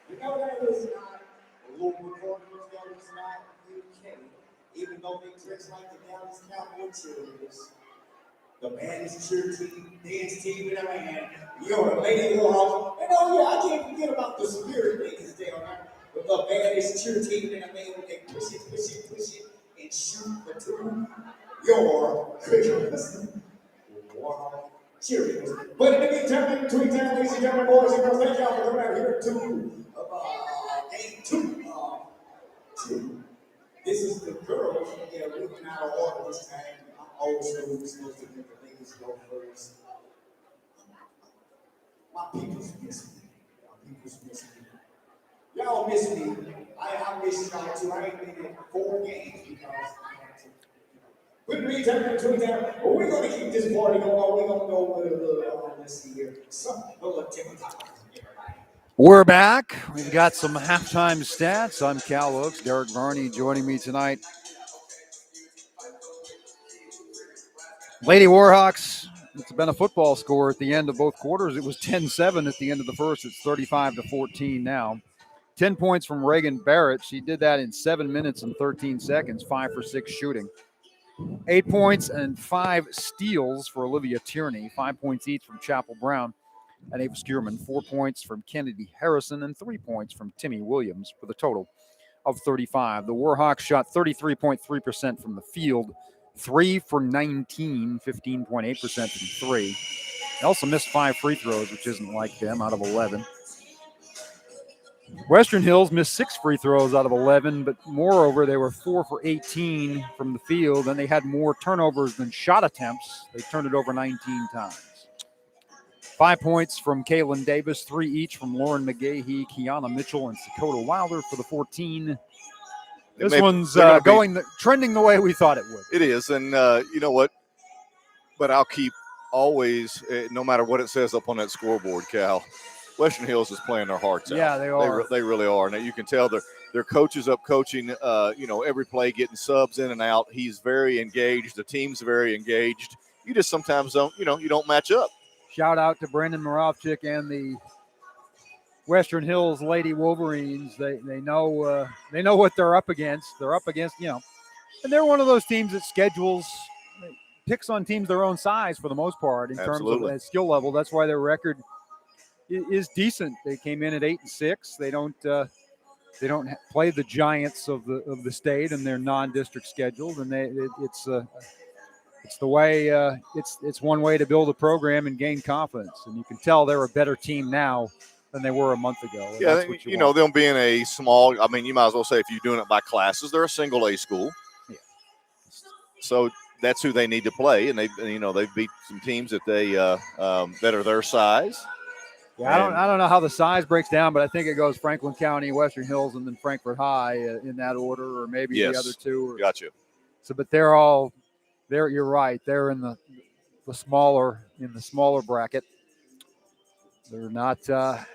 You know that is not a little recording that is not UK. Even though they dress like the Dallas Cowboy cheerleaders. The baddest cheer team, dance team in the land. Your lady Warhawks. And oh yeah, I can't forget about the spirit ladies down there. With the baddest cheer team in the land. They push it, and shoot the two. Your Warhawks. Cheerios. But in the meantime, between time, ladies and gentlemen, boys and girls, thank y'all for coming out here to game two. This is the girls. Yeah, we went out of order this time. I'm old school. We're supposed to make the ladies go first. My people's miss me. Y'all miss me. I miss y'all too. I ain't been in 4 games because I had to. With me, between time, we're going to keep this party going. We're going to go with a little, let's see here, a little TikTok. We're back. We've got some halftime stats. I'm Cal Oaks. Derek Varney joining me tonight. Lady Warhawks, it's been a football score at the end of both quarters. It was 10-7 at the end of the first. It's 35-14 now. 10 points from Reagan Barrett. She did that in 7 minutes and 13 seconds, 5 for 6 shooting. 8 points and 5 steals for Olivia Tierney, 5 points each from Chapel Brown and Ava Skierman, 4 points from Kennedy Harrison, and 3 points from Timmy Williams for the total of 35. The Warhawks shot 33.3% from the field, 3 for 19, 15.8% from 3. They also missed 5 free throws, which isn't like them, out of 11. Western Hills missed 6 free throws out of 11, but moreover, they were 4 for 18 from the field, and they had more turnovers than shot attempts. They turned it over 19 times. 5 points from Kaylin Davis, 3 each from Lauren McGahee, Kiana Mitchell, and Dakota Wilder for the 14. This one's trending the way we thought it would. It is, and you know what? But I'll keep always, no matter what it says up on that scoreboard, Cal, Western Hills is playing their hearts out. Yeah, they are. They really are. Now you can tell their coach is up coaching, every play, getting subs in and out. He's very engaged. The team's very engaged. You just sometimes don't, you don't match up. Shout out to Brendan Moravchik and the Western Hills Lady Wolverines. They know what they're up against. They're up against, and they're one of those teams that picks on teams their own size for the most part in Absolutely. terms of skill level. That's why their record is decent. They came in at 8-6. They don't play the giants of the state in their non-district schedules, and it's the way it's one way to build a program and gain confidence. And you can tell they're a better team now than they were a month ago. Yeah, them being a small. I mean, you might as well say if you're doing it by classes, they're a single A school. Yeah. So that's who they need to play, and they've beat some teams that that are their size. Yeah, I don't know how the size breaks down, but I think it goes Franklin County, Western Hills, and then Frankfort High in that order, or maybe the other two. Gotcha. So, but they're all there. You're right. They're in the smaller bracket. They're not. I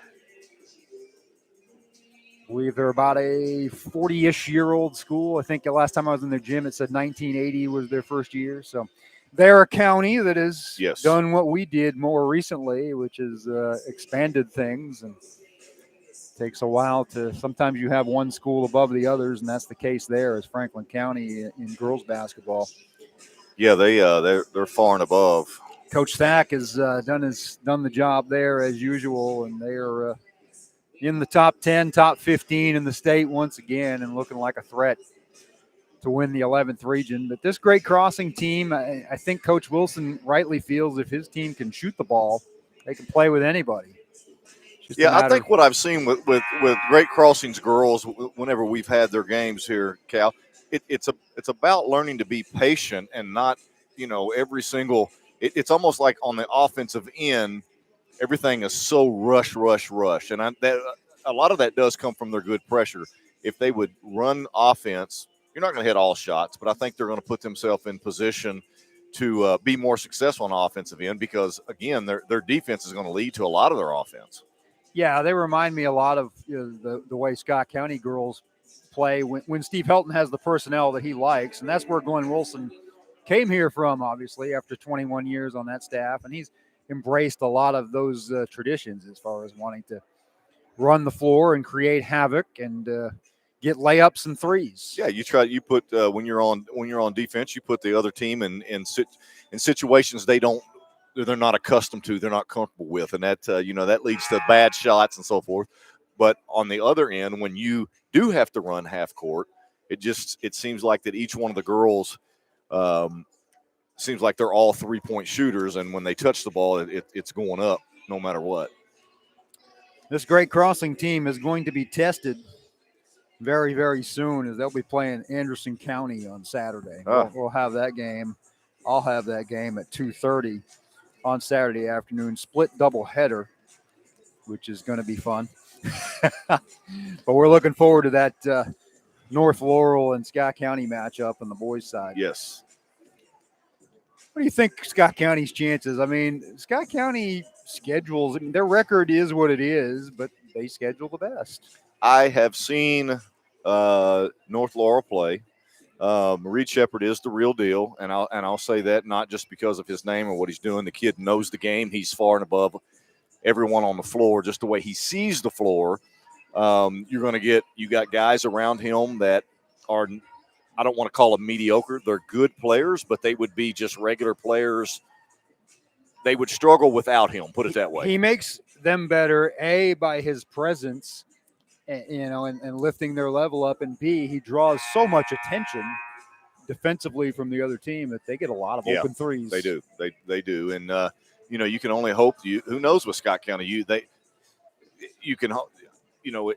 believe they're about a 40-ish year old school. I think the last time I was in their gym, it said 1980 was their first year. So. They're a county that has done what we did more recently, which is expanded things, and it takes a while to. Sometimes you have one school above the others, and that's the case there. Is Franklin County in girls basketball? Yeah, they're far and above. Coach Thack has done the job there as usual, and they are in the top 10, top 15 in the state once again, and looking like a threat to win the 11th region. But this Great Crossing team, I think Coach Wilson rightly feels if his team can shoot the ball, they can play with anybody. Yeah, I think what I've seen with Great Crossings girls, whenever we've had their games here, Cal, it's about learning to be patient and not, every single. It's almost like on the offensive end, everything is so rush, and a lot of that does come from their good pressure. If they would run offense, you're not going to hit all shots, but I think they're going to put themselves in position to be more successful on the offensive end because, again, their defense is going to lead to a lot of their offense. Yeah, they remind me a lot of the way Scott County girls play when Steve Helton has the personnel that he likes, and that's where Glenn Wilson came here from, obviously, after 21 years on that staff, and he's embraced a lot of those traditions as far as wanting to run the floor and create havoc and get layups and threes. Yeah, you put when you're on defense, you put the other team in situations they're not accustomed to, they're not comfortable with, and that that leads to bad shots and so forth. But on the other end, when you do have to run half court, it seems like that each one of the girls seems like they're all 3-point shooters, and when they touch the ball, it's going up no matter what. This Great Crossing team is going to be tested very, very soon as they'll be playing Anderson County on Saturday. We'll have that game. I'll have that game at 2:30 on Saturday afternoon, split doubleheader, which is going to be fun. But we're looking forward to that North Laurel and Scott County matchup on the boys' side. Yes. What do you think Scott County's chances? I mean, Scott County schedules, their record is what it is, but they schedule the best. I have seen North Laurel play. Reed Shepard is the real deal, and I'll say that not just because of his name or what he's doing. The kid knows the game. He's far and above everyone on the floor, just the way he sees the floor. You got guys around him that are, I don't want to call them mediocre. They're good players, but they would be just regular players. They would struggle without him, put it that way. He makes them better, A, by his presence, and lifting their level up, and B, he draws so much attention defensively from the other team that they get a lot of open threes. They do. They do. And, you can only hope who knows with Scott County,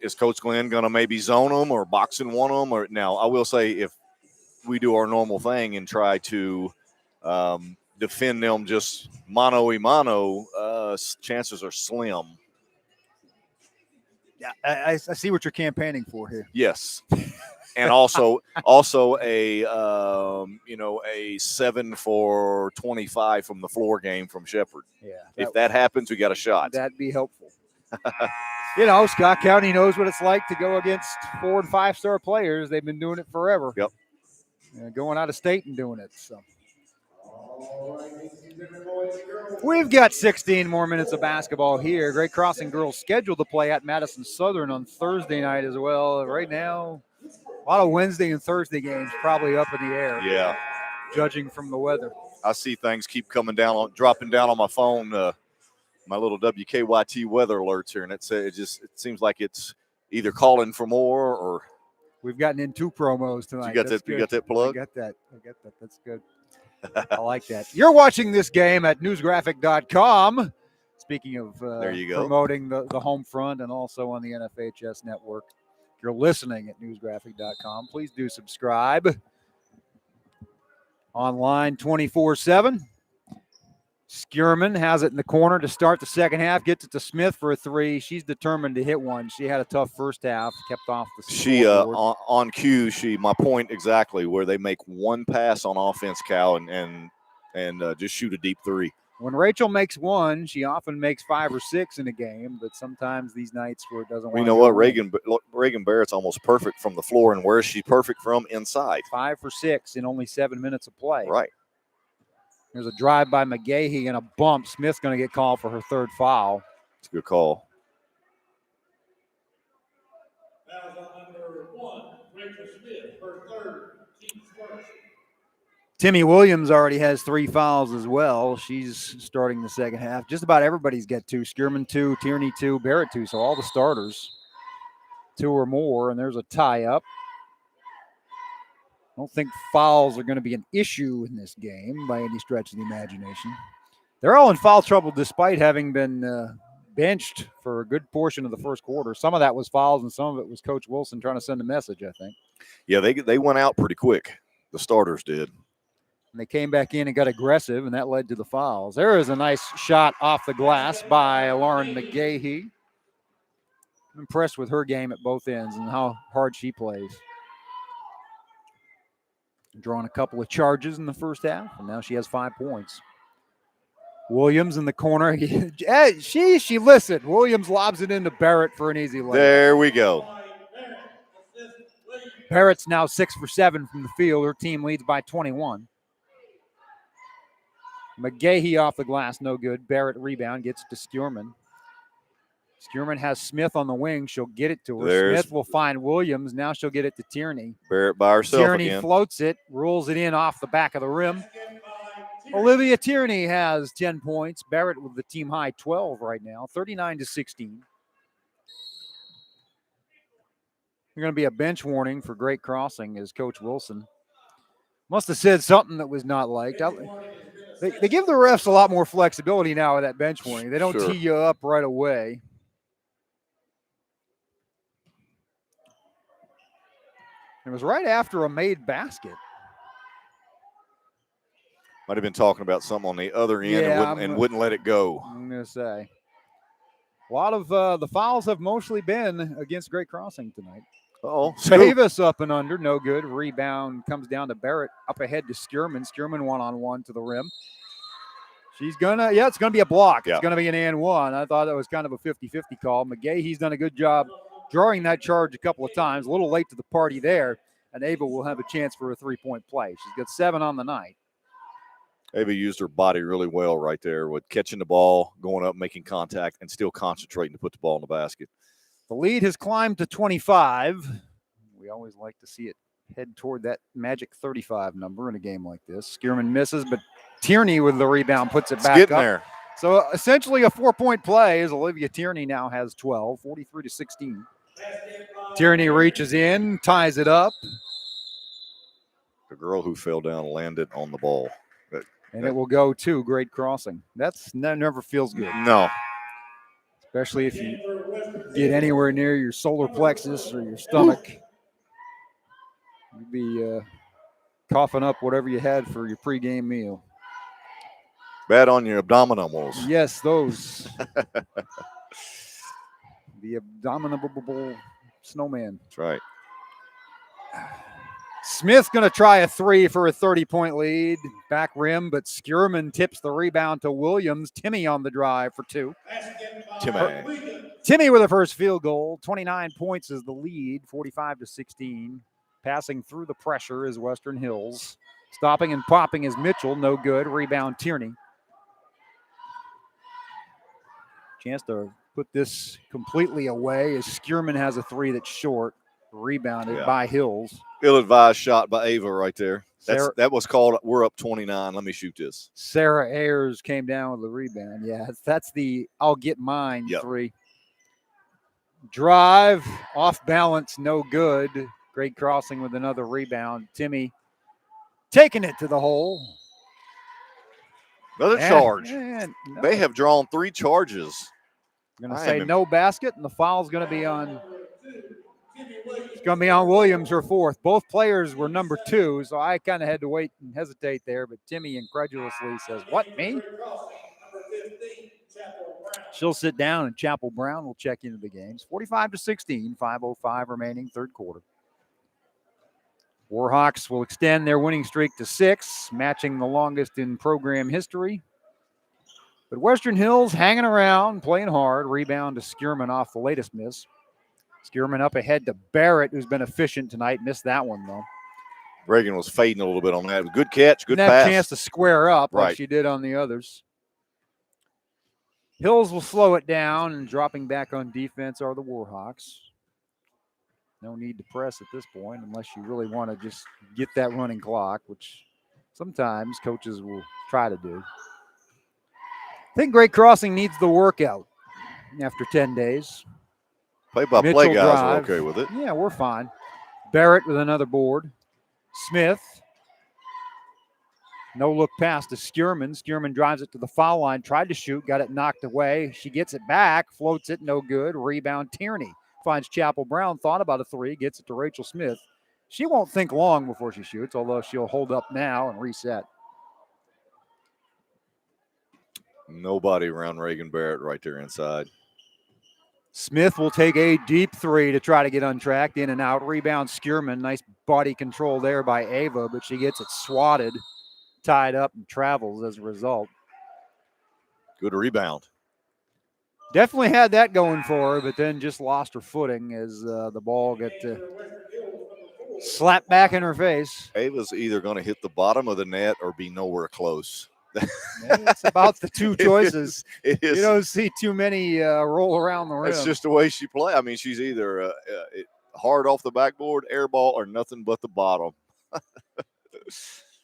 is Coach Glenn going to maybe zone them or box and one them? Or now I will say if we do our normal thing and try to defend them just mano-a-mano, chances are slim. Yeah, I see what you're campaigning for here. Yes. And also a 7 for 25 from the floor game from Shepard. Yeah. If that happens, we got a shot. That'd be helpful. Scott County knows what it's like to go against 4- and 5-star players. They've been doing it forever. Yep. Going out of state and doing it. So we've got 16 more minutes of basketball here. Great Crossing girls scheduled to play at Madison Southern on Thursday night as well. Right now, a lot of Wednesday and Thursday games probably up in the air. Yeah. Judging from the weather. I see things keep dropping down on my phone, my little WKYT weather alerts here, and it seems like it's either calling for more or. We've gotten in 2 promos tonight. You got that plug? I got that. That's good. I like that. You're watching this game at newsgraphic.com. Speaking of there you go. Promoting the home front and also on the NFHS network. If you're listening at newsgraphic.com, please do subscribe. Online 24/7. Skierman has it in the corner to start the second half, gets it to Smith for a 3. She's determined to hit one. She had a tough first half, kept off the scoreboard. On cue, my point exactly, where they make one pass on offense, Cal, and just shoot a deep 3. When Rachel makes one, she often makes 5 or 6 in a game, but sometimes these nights where it doesn't. You know what, Reagan Barrett's almost perfect from the floor, and where is she perfect from? Inside. 5 for 6 in only 7 minutes of play. Right. There's a drive by McGahee and a bump. Smith's going to get called for her 3rd foul. It's a good call. That was on number 1, Rachel Smith, her 3rd, team's first. Timmy Williams already has 3 fouls as well. She's starting the second half. Just about everybody's got 2. Skierman 2, Tierney 2, Barrett 2. So all the starters, 2 or more, and there's a tie-up. don't think fouls are going to be an issue in this game by any stretch of the imagination. They're all in foul trouble despite having been benched for a good portion of the first quarter. Some of that was fouls and some of it was Coach Wilson trying to send a message, I think. Yeah, they went out pretty quick. The starters did. And they came back in and got aggressive, and that led to the fouls. There is a nice shot off the glass by Lauren McGahee. I'm impressed with her game at both ends and how hard she plays. Drawing a couple of charges in the first half, and now she has 5 points. Williams in the corner. She listened. Williams lobs it into Barrett for an easy layup. There we go. Barrett's now 6 for 7 from the field. Her team leads by 21. McGahee off the glass, no good. Barrett rebound, gets it to Skierman. Skierman has Smith on the wing. She'll get it to her. Smith will find Williams. Now she'll get it to Tierney. Barrett by herself Tierney again. Floats it, rolls it in off the back of the rim. Olivia Tierney has 10 points. Barrett with the team high 12 right now, 39-16. There's going to be a bench warning for Great Crossing as Coach Wilson must have said something that was not liked. They give the refs a lot more flexibility now with that bench warning. They don't tee you up right away. It was right after a made basket. Might have been talking about something on the other end and wouldn't let it go. I'm going to say. A lot of the fouls have mostly been against Great Crossing tonight. Oh, Davis up and under, no good. Rebound comes down to Barrett, up ahead to Skierman. Skierman one-on-one to the rim. She's gonna, it's gonna be a block. Yeah. It's gonna be an and one. I thought that was kind of a 50-50 call. McGahee's done a good job drawing that charge a couple of times. A little late to the party there, and Ava will have a chance for a three-point play. She's got 7 on the night. Ava used her body really well right there with catching the ball, going up, making contact, and still concentrating to put the ball in the basket. The lead has climbed to 25. We always like to see it head toward that magic 35 number in a game like this. Skierman misses, but Tierney with the rebound puts it back up. There. So essentially a 4-point play as Olivia Tierney now has 12, 43-16. Tierney reaches in, ties it up. The girl who fell down landed on the ball. And it will go to Great Crossing. That never feels good. No. Especially if you get anywhere near your solar plexus or your stomach. You'd be coughing up whatever you had for your pregame meal. Bad on your abdominals. Yes, those. The abominable snowman. That's right. Smith's going to try a 3 for a 30-point lead. Back rim, but tips the rebound to Williams. Timmy on the drive for 2. Timmy with the first field goal. 29 points is the lead, 45-16. Passing through the pressure is Western Hills. Stopping and popping is Mitchell. No good. Rebound Tierney. Chance to put this completely away as Skierman has a 3 that's short. Rebounded by Hills. Ill-advised shot by Ava right there. That was called, we're up 29. Let me shoot this. Sarah Ayers came down with the rebound. Yeah, that's the I'll get mine 3. Drive, off balance, no good. Great Crossing with another rebound. Timmy taking it to the hole. Another charge. They have drawn 3 charges. I'm going to say no basket, and the foul's going to be on. It's going to be on Williams, her 4th. Both players were number 2, so I kind of had to wait and hesitate there. But Timmy incredulously says, "What, me?" She'll sit down, and Chapel Brown will check into the games. 45-16, 5:05 remaining, third quarter. Warhawks will extend their winning streak to 6, matching the longest in program history. But Western Hills hanging around, playing hard. Rebound to Skierman off the latest miss. Skierman up ahead to Barrett, who's been efficient tonight. Missed that one, though. Reagan was fading a little bit on that. Good catch, good pass. Have a chance to square up like she did on the others. Hills will slow it down, and dropping back on defense are the Warhawks. No need to press at this point unless you really want to just get that running clock, which sometimes coaches will try to do. I think Great Crossing needs the workout after 10 days. Play-by-play guys are okay with it. Yeah, we're fine. Barrett with another board. Smith. No look pass to Skierman. Skierman drives it to the foul line, tried to shoot, got it knocked away. She gets it back, floats it, no good. Rebound, Tierney. Finds Chapel Brown, thought about a three, gets it to Rachel Smith. She won't think long before she shoots, although she'll hold up now and reset. Nobody around Reagan Barrett right there inside. Smith will take a deep three to try to get untracked. In and out. Rebound, Skierman. Nice body control there by Ava, but she gets it swatted, tied up, and travels as a result. Good rebound. Definitely had that going for her, but then just lost her footing as the ball got slapped back in her face. Ava's either going to hit the bottom of the net or be nowhere close. It's about the two choices. It is. You don't see too many roll around the rim. That's just the way she plays. I mean, she's either hard off the backboard, air ball, or nothing but the bottom.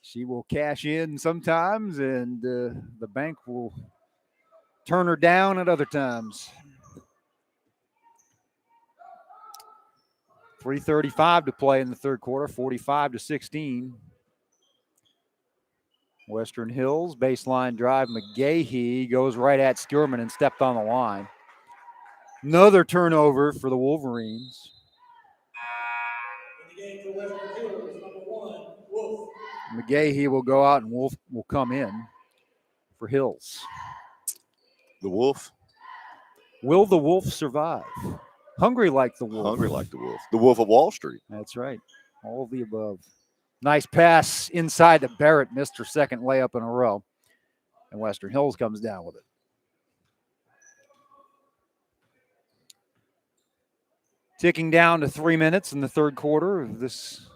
She will cash in sometimes, and the bank will turn her down at other times. 3:35 to play in the third quarter, 45-16. Western Hills, baseline drive. McGahee goes right at Skierman and stepped on the line. Another turnover for the Wolverines. McGahee will go out and Wolf will come in for Hills. The Wolf? Will the Wolf survive? Hungry like the Wolf. Hungry like the Wolf. The Wolf of Wall Street. That's right. All of the above. Nice pass inside to Barrett. Missed her second layup in a row. And Western Hills comes down with it. Ticking down to 3 minutes in the third quarter of this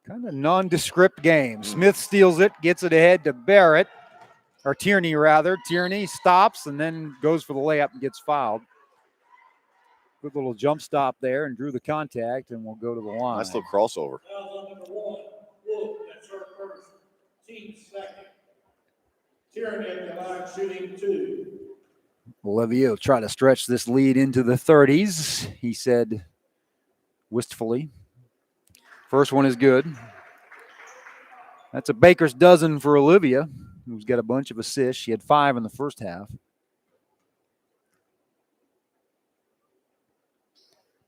kind of nondescript game. Smith steals it, gets it ahead to Barrett. Or Tierney, rather. Tierney stops and then goes for the layup and gets fouled. Good little jump stop there and drew the contact and will go to the line. Nice little crossover. Team second. Tierney at the line shooting 2. Olivia will try to stretch this lead into the 30s, he said wistfully. First one is good. That's a baker's dozen for Olivia, who's got a bunch of assists. She had 5 in the first half.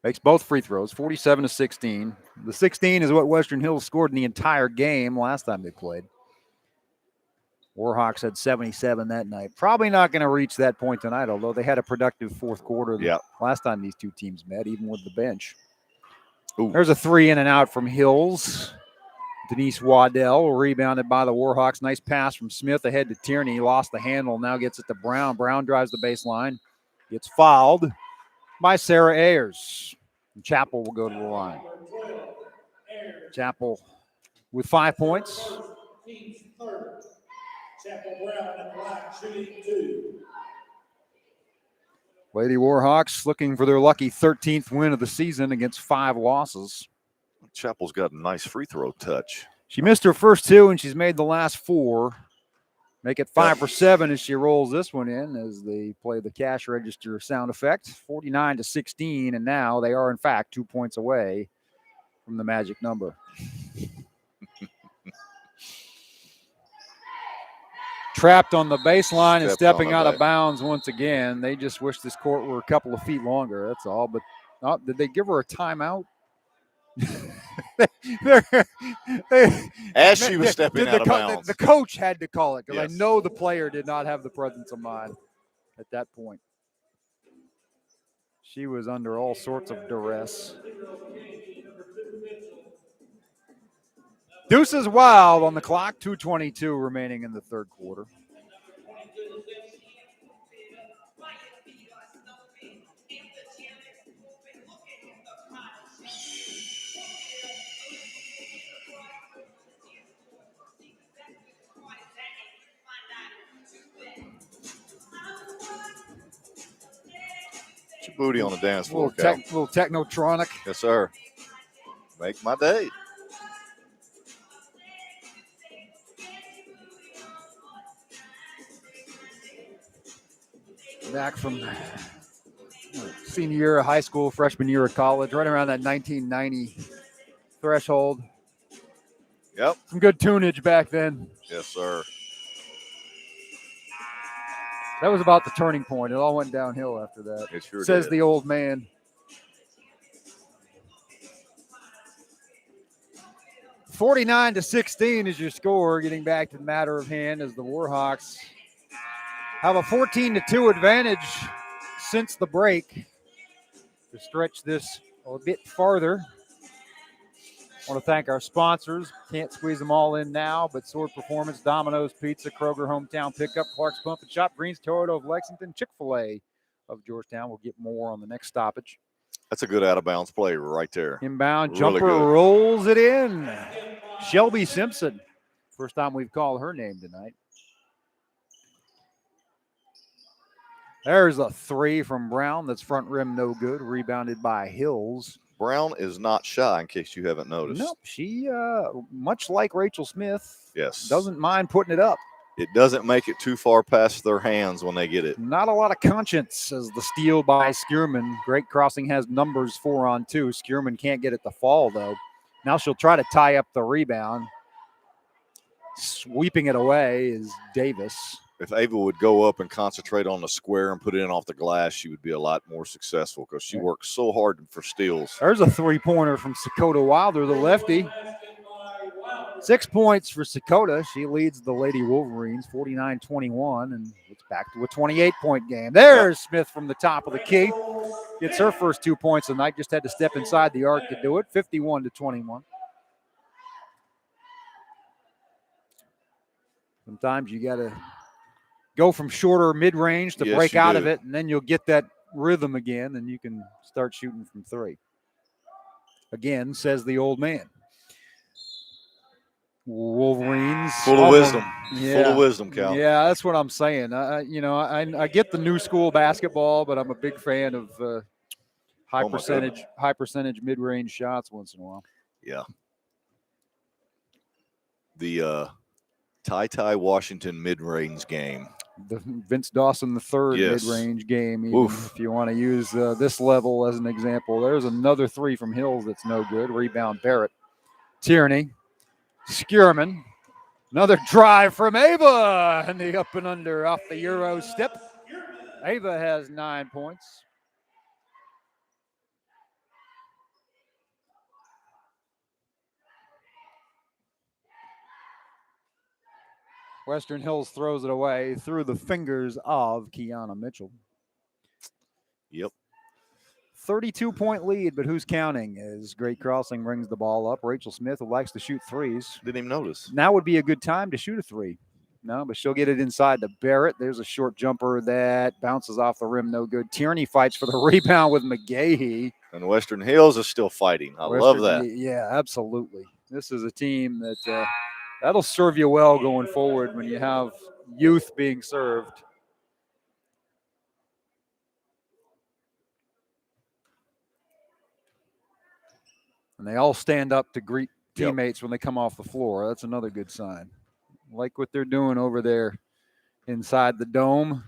Makes both free throws, 47-16. The 16 is what Western Hills scored in the entire game last time they played. Warhawks had 77 that night. Probably not going to reach that point tonight, although they had a productive fourth quarter last time these two teams met, even with the bench. Ooh. There's a three in and out from Hills. Denise Waddell rebounded by the Warhawks. Nice pass from Smith ahead to Tierney. Lost the handle, now gets it to Brown. Brown drives the baseline. Gets fouled by Sarah Ayers. And Chapel will go to the line. Chapel with 5 points. Chapel Brown at the line shooting 2. Lady Warhawks looking for their lucky 13th win of the season against 5 losses. Chapel's got a nice free throw touch. She missed her first 2, and she's made the last 4. Make it 5 for 7 as she rolls this one in as they play the cash register sound effect. 49-16, and now they are, in fact, 2 points away from the magic number. Trapped on the baseline and stepping out of bounds once again. They just wish this court were a couple of feet longer, that's all. But did they give her a timeout? As she was stepping out of bounds. The coach had to call it because Yes. I know the player did not have the presence of mind at that point. She was under all sorts of duress. Deuces wild on the clock, 2:22 remaining in the third quarter. Put your booty on the dance floor, Little technotronic. Yes, sir. Make my day. Back from senior year of high school, freshman year of college, right around that 1990 threshold. Yep. Some good tunage back then. Yes, sir. That was about the turning point. It all went downhill after that. It sure Says did. the old man. 49-16 is your score. Getting back to the matter of hand as the Warhawks have a 14-2 advantage since the break. To stretch this a bit farther, I want to thank our sponsors. Can't squeeze them all in now, but Sword Performance, Domino's Pizza, Kroger Hometown Pickup, Clark's Pump and Shop, Green's Toyota of Lexington, Chick-fil-A of Georgetown. We'll get more on the next stoppage. That's a good out-of-bounds play right there. Inbound Really jumper good. rolls it in. Shelby Simpson. First time we've called her name tonight. There's a three from Brown. That's front rim, no good. Rebounded by Hills. Brown is not shy, in case you haven't noticed. Nope. She, much like Rachel Smith, Yes. doesn't mind putting it up. It doesn't make it too far past their hands when they get it. Not a lot of conscience as the steal by Skierman. Great Crossing has numbers 4-on-2. Skierman can't get it to fall, though. Now she'll try to tie up the rebound. Sweeping it away is Davis. If Ava would go up and concentrate on the square and put it in off the glass, she would be a lot more successful because she works so hard for steals. There's a three-pointer from Sakota Wilder, the lefty. 6 points for Sakota. She leads the Lady Wolverines 49-21, and it's back to a 28-point game. There's Smith from the top of the key. Gets her first 2 points of the night. Just had to step inside the arc to do it. 51-21. Sometimes you got to go from shorter mid-range to break out of it, and then you'll get that rhythm again, and you can start shooting from three. Again, says the old man. Wolverines. Full of wisdom. Yeah. Full of wisdom, Cal. Yeah, that's what I'm saying. I get the new school basketball, but I'm a big fan of high percentage mid-range shots once in a while. Yeah. The Ty Washington mid-range game. The Vince Dawson III mid-range game, even if you want to use this level as an example. There's another three from Hills that's no good. Rebound Barrett. Tierney. Skierman. Another drive from Ava. And the up and under off the Euro step. Ava has 9 points. Western Hills throws it away through the fingers of Kiana Mitchell. Yep. 32-point lead, but who's counting? As Great Crossing brings the ball up. Rachel Smith, who likes to shoot threes. Didn't even notice. Now would be a good time to shoot a three. No, but she'll get it inside to Barrett. There's a short jumper that bounces off the rim, no good. Tierney fights for the rebound with McGahee. And Western Hills is still fighting. I love that. Yeah, absolutely. This is a team that that'll serve you well going forward when you have youth being served. And they all stand up to greet teammates when they come off the floor. That's another good sign. Like what they're doing over there inside the dome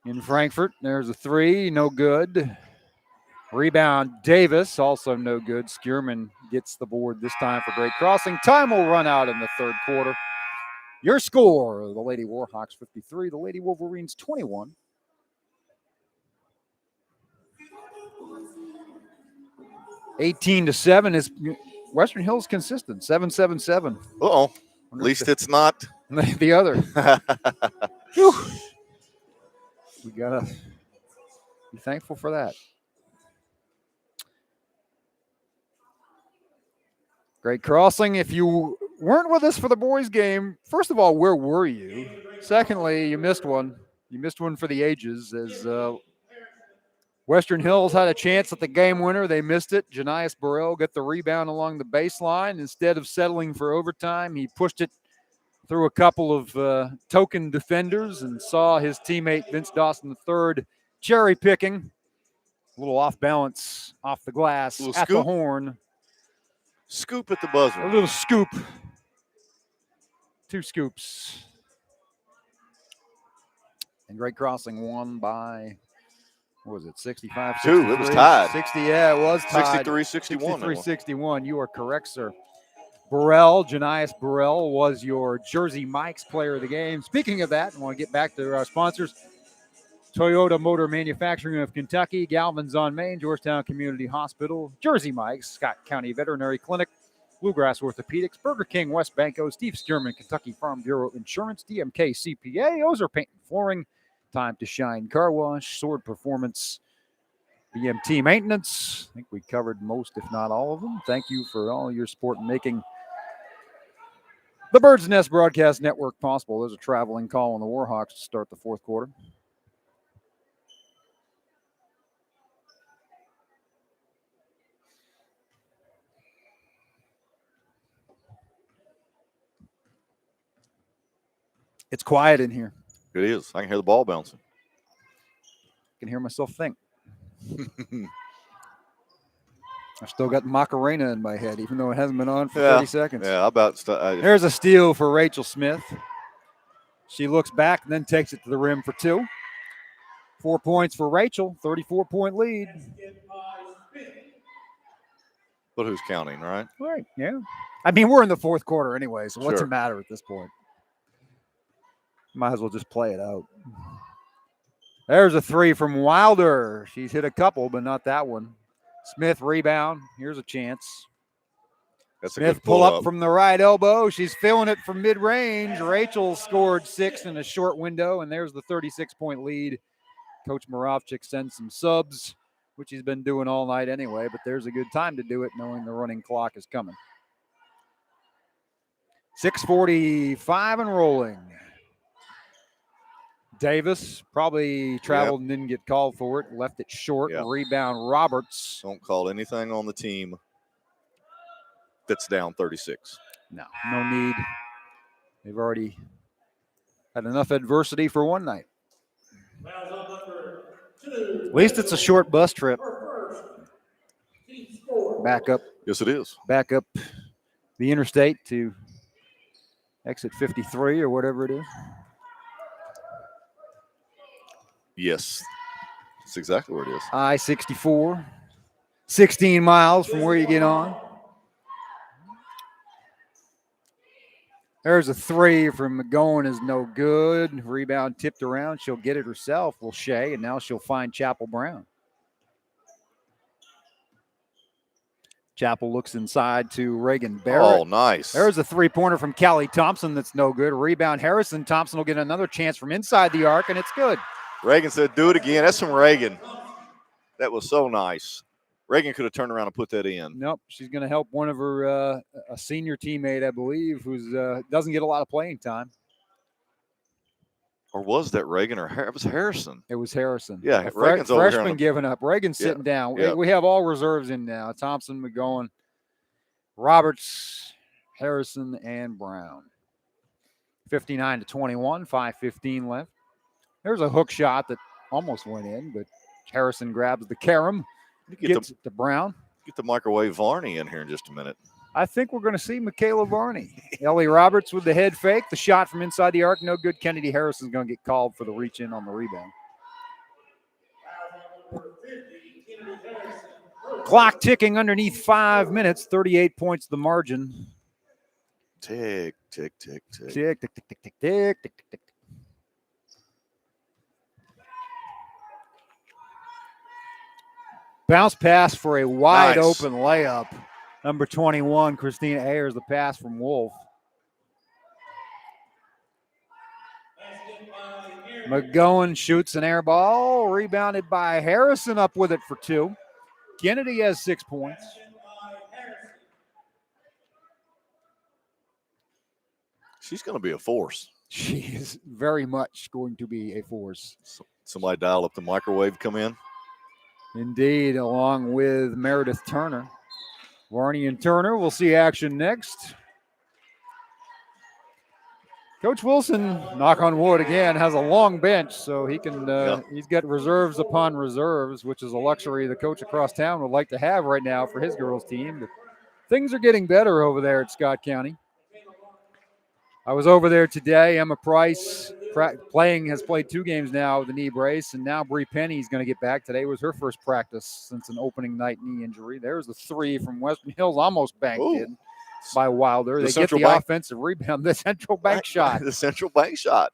in Frankfurt. There's a three, no good. Rebound Davis, also no good. Skierman gets the board this time for Great Crossing. Time will run out in the third quarter. Your score, the Lady Warhawks 53, the Lady Wolverines 21. (18-7) is Western Hills consistent. 7-7-7. Uh-oh. At least it's not the other. We gotta be thankful for that. Great Crossing. If you weren't with us for the boys' game, first of all, where were you? Secondly, you missed one. You missed one for the ages as Western Hills had a chance at the game winner. They missed it. Janias Burrell got the rebound along the baseline. Instead of settling for overtime, he pushed it through a couple of token defenders and saw his teammate Vince Dawson III cherry picking. A little off balance off the glass at the horn. Scoop at the buzzer. A little scoop. 2 scoops. And Great Crossing won by, what was it, 65? 2. It was tied. 60, yeah, it was tied. 63-61. 63-61. You are correct, sir. Janias Burrell was your Jersey Mike's player of the game. Speaking of that, I want to get back to our sponsors. Toyota Motor Manufacturing of Kentucky, Galvin's on Main, Georgetown Community Hospital, Jersey Mike's, Scott County Veterinary Clinic, Bluegrass Orthopedics, Burger King, West Banco, Steve Stearman, Kentucky Farm Bureau Insurance, DMK CPA, Ozer Paint and Flooring, Time to Shine Car Wash, Sword Performance, BMT Maintenance. I think we covered most, if not all of them. Thank you for all your support in making the Bird's Nest Broadcast Network possible. There's a traveling call on the Warhawks to start the fourth quarter. It's quiet in here. It is. I can hear the ball bouncing. I can hear myself think. I still got Macarena in my head, even though it hasn't been on for 30 seconds. Yeah, There's a steal for Rachel Smith. She looks back and then takes it to the rim for 2. 4 points for Rachel, 34-point lead. But who's counting, right? Right, yeah. I mean, we're in the fourth quarter anyway, so what's Sure. the matter at this point? Might as well just play it out. There's a 3 from Wilder. She's hit a couple, but not that one. Smith rebound. Here's a chance. That's Smith a good pull up from the right elbow. She's feeling it from mid-range. Rachel scored 6 in a short window, and there's the 36-point lead. Coach Moravchik sends some subs, which he's been doing all night anyway, but there's a good time to do it knowing the running clock is coming. 6:45 and rolling. Davis probably traveled and didn't get called for it. Left it short. Yep. Rebound Roberts. Don't call anything on the team that's down 36. No need. They've already had enough adversity for one night. At least it's a short bus trip. Back up. Yes, it is. Back up the interstate to exit 53 or whatever it is. Yes. That's exactly where it is. I-64. 16 miles from where you get on. There's a 3 from McGowan is no good. Rebound tipped around. She'll get it herself, will Shea, and now she'll find Chapel Brown. Chapel looks inside to Reagan Barrett. Oh, nice. There's a 3-pointer from Callie Thompson that's no good. Rebound Harrison. Thompson will get another chance from inside the arc, and it's good. Reagan said, do it again. That's from Reagan. That was so nice. Reagan could have turned around and put that in. Nope, she's going to help one of her a senior teammate, I believe, who's doesn't get a lot of playing time. Or was that Reagan or it was Harrison? It was Harrison. Yeah, Reagan's over here freshman giving up. Reagan's sitting down. Yeah. We have all reserves in now. Thompson, McGowan, Roberts, Harrison, and Brown. 59-21, 5:15 left. There's a hook shot that almost went in, but Harrison grabs the carom, gets it to Brown. Get the microwave Varney in here in just a minute. I think we're going to see Michaela Varney. Ellie Roberts with the head fake. The shot from inside the arc, no good. Kennedy Harrison's going to get called for the reach in on the rebound. Clock ticking underneath 5 minutes. 38 points the margin. Tick, tick, tick, tick. Tick, tick, tick, tick, tick, tick, tick, tick, tick. Bounce pass for a wide open layup. Number 21, Christina Ayers, the pass from Wolf. McGowan shoots an air ball, rebounded by Harrison, up with it for 2. Kennedy has 6 points. She's going to be a force. She is very much going to be a force. Somebody dial up the microwave, come in. Indeed, along with Meredith Turner. Varney and Turner will see action next. Coach Wilson, knock on wood again, has a long bench, so he can. He's got reserves upon reserves, which is a luxury the coach across town would like to have right now for his girls' team. But things are getting better over there at Scott County. I was over there today. Emma Price has played 2 games now with a knee brace, and now Bree Penny is going to get back. Today was her first practice since an opening night knee injury. There's the 3 from Western Hills, almost banked in. by Wilder. They get the offensive rebound. The central bank shot. The central bank shot.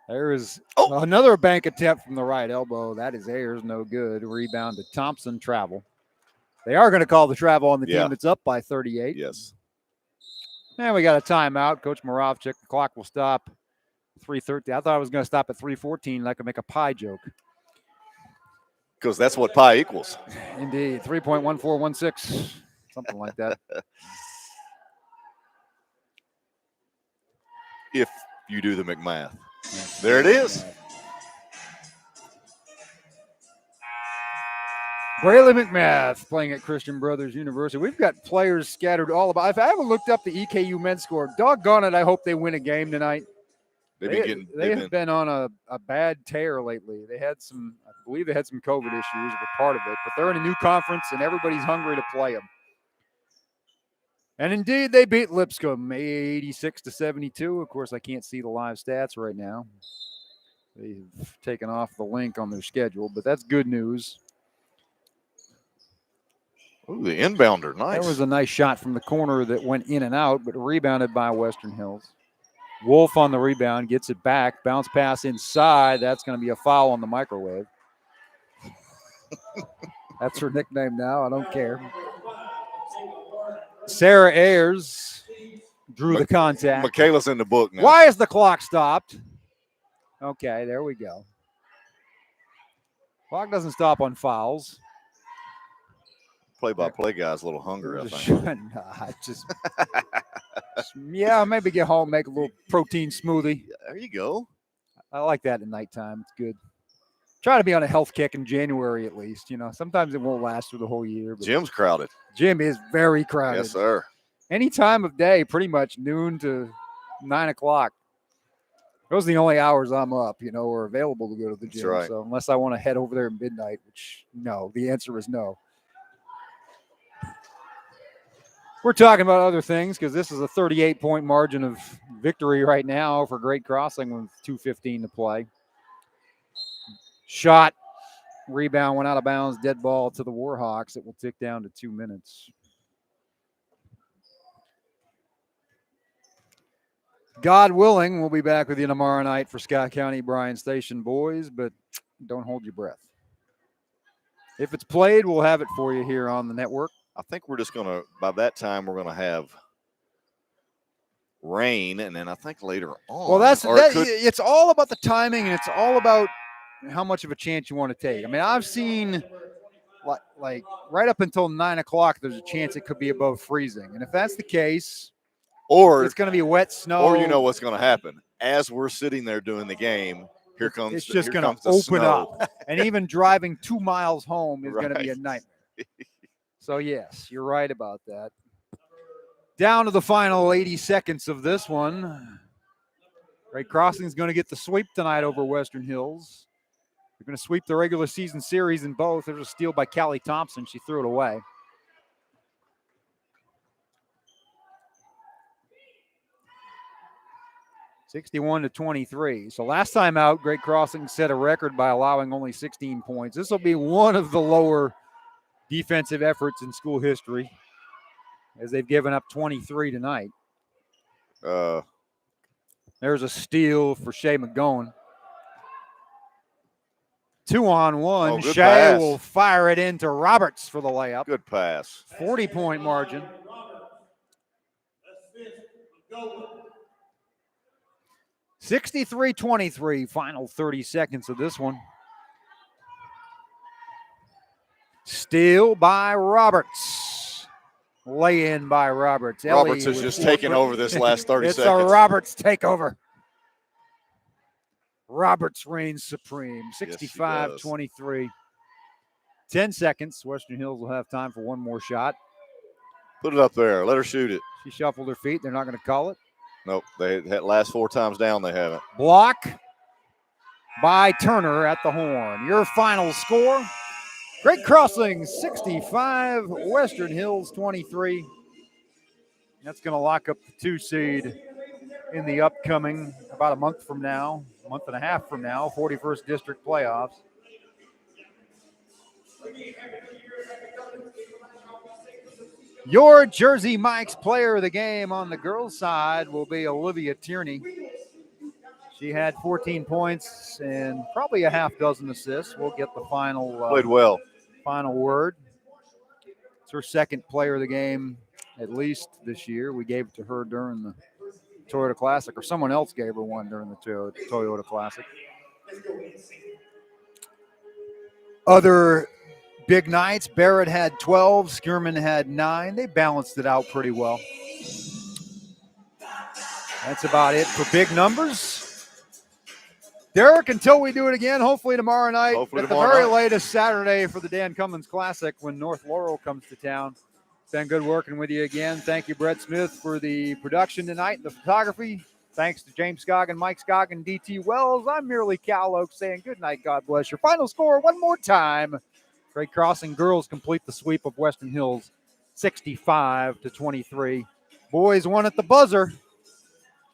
There is another bank attempt from the right elbow. That is Ayers, no good. Rebound to Thompson, travel. They are going to call the travel on the team that's up by 38. Yes. And we got a timeout. Coach Moravchik, the clock will stop 3:13. I thought I was going to stop at 3:14. I could make a pie joke. Because that's what pi equals. Indeed. 3.1416. Something like that. If you do the McMath. There it is. Braylon McMath playing at Christian Brothers University. We've got players scattered all about. If I haven't looked up the EKU men's score, doggone it, I hope they win a game tonight. They have been on a bad tear lately. They had some, I believe they had some COVID issues, were part of it, but they're in a new conference and everybody's hungry to play them. And indeed, they beat Lipscomb 86-72. Of course, I can't see the live stats right now. They've taken off the link on their schedule, but that's good news. Ooh, the inbounder, nice. There was a nice shot from the corner that went in and out, but rebounded by Western Hills. Wolf on the rebound, gets it back, bounce pass inside. That's going to be a foul on the microwave. That's her nickname now. I don't care. Sarah Ayers drew the contact. Michaela's in the book now. Why is the clock stopped? Okay, there we go. Clock doesn't stop on fouls. Play-by-play guy's a little hungry, I think. Maybe get home, make a little protein smoothie. There you go. I like that at nighttime. It's good. Try to be on a health kick in January at least. You know, sometimes it won't last through the whole year. But Gym's crowded. Gym is very crowded. Yes, sir. Any time of day, pretty much noon to 9 o'clock. Those are the only hours I'm up, or available to go to the gym. That's right. So unless I want to head over there at midnight, which no, the answer is no. We're talking about other things because this is a 38-point margin of victory right now for Great Crossing with 2:15 to play. Shot, rebound, went out of bounds, dead ball to the Warhawks. It will tick down to 2 minutes. God willing, we'll be back with you tomorrow night for Scott County Bryan Station boys, but don't hold your breath. If it's played, we'll have it for you here on the network. I think we're just going to, by that time, we're going to have rain, and then I think later on. Well, it's all about the timing, and it's all about how much of a chance you want to take. I mean, I've seen, like right up until 9 o'clock, there's a chance it could be above freezing. And if that's the case, or it's going to be wet snow. Or you know what's going to happen. As we're sitting there doing the game, it's just going to open up. And even driving 2 miles home is going to be a nightmare. So, yes, you're right about that. Down to the final 80 seconds of this one. Great Crossing is going to get the sweep tonight over Western Hills. They're going to sweep the regular season series in both. There's a steal by Callie Thompson. She threw it away. (61-23). So last time out, Great Crossing set a record by allowing only 16 points. This will be one of the lower defensive efforts in school history, as they've given up 23 tonight. There's a steal for Shea McGowan. 2-on-1. Shea pass. Will fire it into Roberts for the layup. Good pass. 40-point margin. 63-23, final 30 seconds of this one. Steal by Roberts. Lay in by Roberts. Roberts has just taken over this last 30 it's seconds. It's a Roberts takeover. Roberts reigns supreme. 65-23. 10 seconds. Western Hills will have time for one more shot. Put it up there. Let her shoot it. She shuffled her feet. They're not going to call it. Nope. They had last 4 times down. They haven't. Block by Turner at the horn. Your final score. Great Crossing 65, Western Hills 23. That's going to lock up the 2 seed in the upcoming, about a month and a half from now, 41st District playoffs. Your Jersey Mike's player of the game on the girls' side will be Olivia Tierney. She had 14 points and probably a half dozen assists. We'll get the Played well. final word. It's her second player of the game, at least this year. We gave it to her during the Toyota Classic, or someone else gave her one during the Toyota Classic. Other big nights, Barrett had 12, Skierman had 9. They balanced it out pretty well. That's about it for big numbers. Derek, until we do it again, hopefully tomorrow night, at the very latest Saturday for the Dan Cummins Classic when North Laurel comes to town. It's been good working with you again. Thank you, Brett Smith, for the production tonight and the photography. Thanks to James Scoggin, Mike Scoggin, DT Wells. I'm merely Cal Oak saying good night, God bless. Your final score one more time. Great Crossing girls complete the sweep of Western Hills 65-23. Boys won at the buzzer.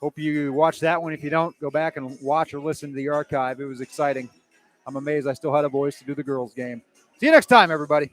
Hope you watch that one. If you don't, go back and watch or listen to the archive. It was exciting. I'm amazed I still had a voice to do the girls' game. See you next time, everybody.